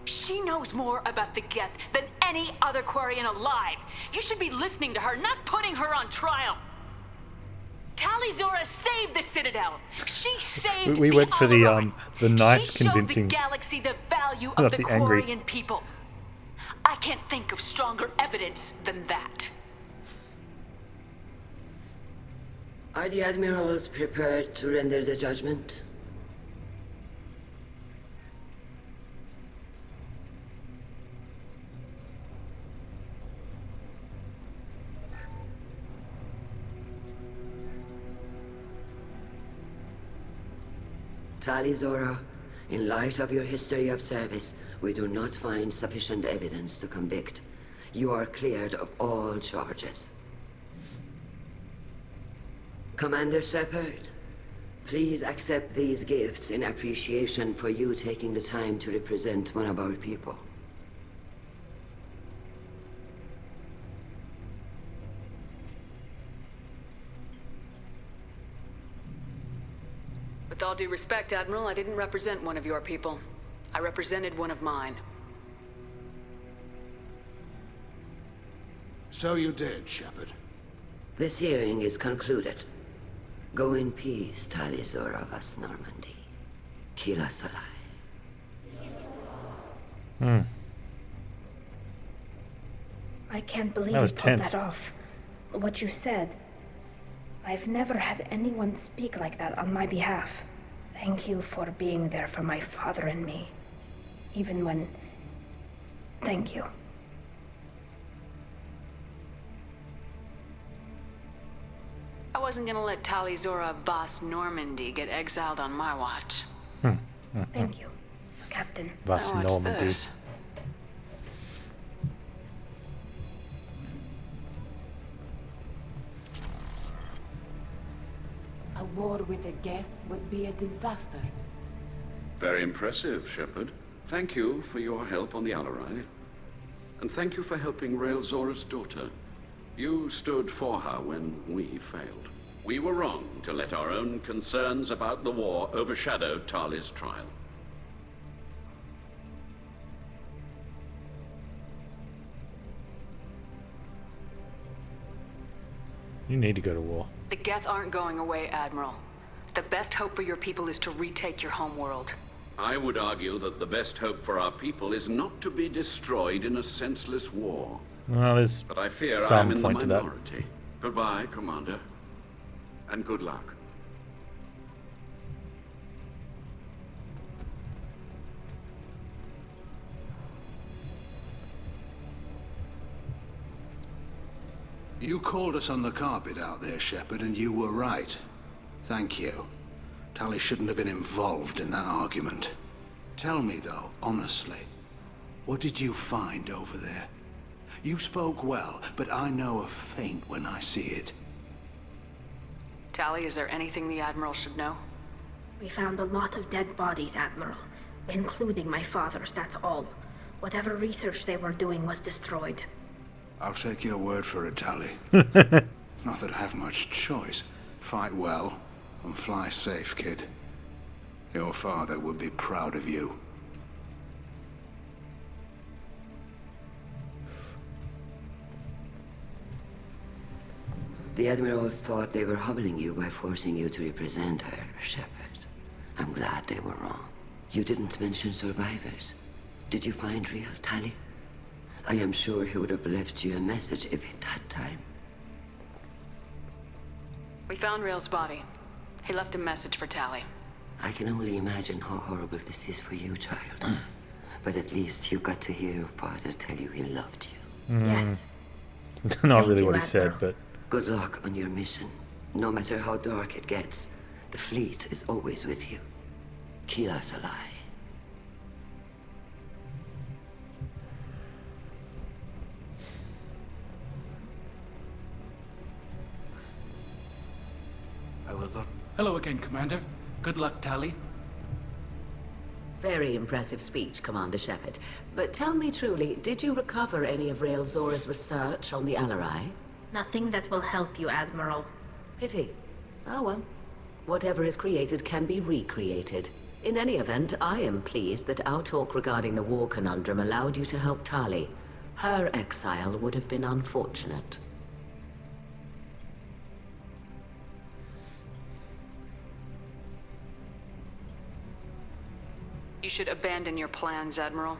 She knows more about the Geth than any other Quarian alive. You should be listening to her, not putting her on trial. Tali Zora saved the Citadel. She saved we went for the nice, she convincing. Showed the galaxy the value Not of the the angry. Quarian people. I can't think of stronger evidence than that. Are the admirals prepared to render the judgment? Tali Zora, in light of your history of service, we do not find sufficient evidence to convict. You are cleared of all charges. Commander Shepard, please accept these gifts in appreciation for you taking the time to represent one of our people. With all due respect, Admiral, I didn't represent one of your people. I represented one of mine. So you did, Shepard. This hearing is concluded. Go in peace, Tali Zora vas Normandy. Kila Salai. I can't believe That was you pulled tense. that off. What you said. I've never had anyone speak like that on my behalf. Thank you for being there for my father and me. Even when... Thank you. I wasn't gonna let Tali Zora vas Normandy get exiled on my watch. Thank you, Captain. Vas Now watch Normandy. this. A war with a Geth would be a disaster. Very impressive, Shepard. Thank you for your help on the Alarai. And thank you for helping Rael Zora's daughter. You stood for her when we failed. We were wrong to let our own concerns about the war overshadow Tali's trial. You need to go to war. The Geth aren't going away, Admiral. The best hope for your people is to retake your homeworld. I would argue that the best hope for our people is not to be destroyed in a senseless war. Well, there's But I fear I some am in the point to that. minority. Goodbye, Commander. And good luck. You called us on the carpet out there, Shepard, and you were right. Thank you. Tali shouldn't have been involved in that argument. Tell me, though, honestly, what did you find over there? You spoke well, but I know a feint when I see it. Tali, is there anything the Admiral should know? We found a lot of dead bodies, Admiral. Including my father's, that's all. Whatever research they were doing was destroyed. I'll take your word for it, Tali. Not that I have much choice. Fight well, and fly safe, kid. Your father would be proud of you. The Admirals thought they were humbling you by forcing you to represent her, Shepard. I'm glad they were wrong. You didn't mention survivors. Did you find real Tali? I am sure he would have left you a message if he'd had time. We found Rael's body. He left a message for Tali. I can only imagine how horrible this is for you, child. But at least you got to hear your father tell you he loved you. Yes. Not really what he said, but... Good luck on your mission. No matter how dark it gets, the fleet is always with you. Kila Salai. I was there. Hello again, Commander. Good luck, Tali. Very impressive speech, Commander Shepard. But tell me truly, did you recover any of Rael Zora's research on the Alarai? Nothing that will help you, Admiral. Pity. Oh well. Whatever is created can be recreated. In any event, I am pleased that our talk regarding the war conundrum allowed you to help Tali. Her exile would have been unfortunate. You should abandon your plans, Admiral.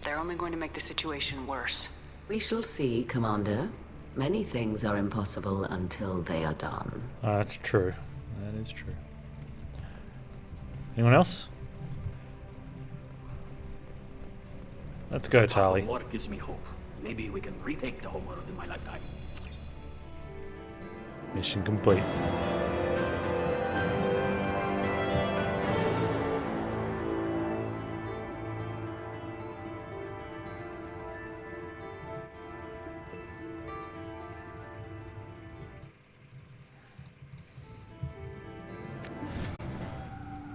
They're only going to make the situation worse. We shall see, Commander. Many things are impossible until they are done. That's true. That is true. Anyone else? Let's go, Tali. The war gives me hope. Maybe we can retake the homeworld in my lifetime. Mission complete.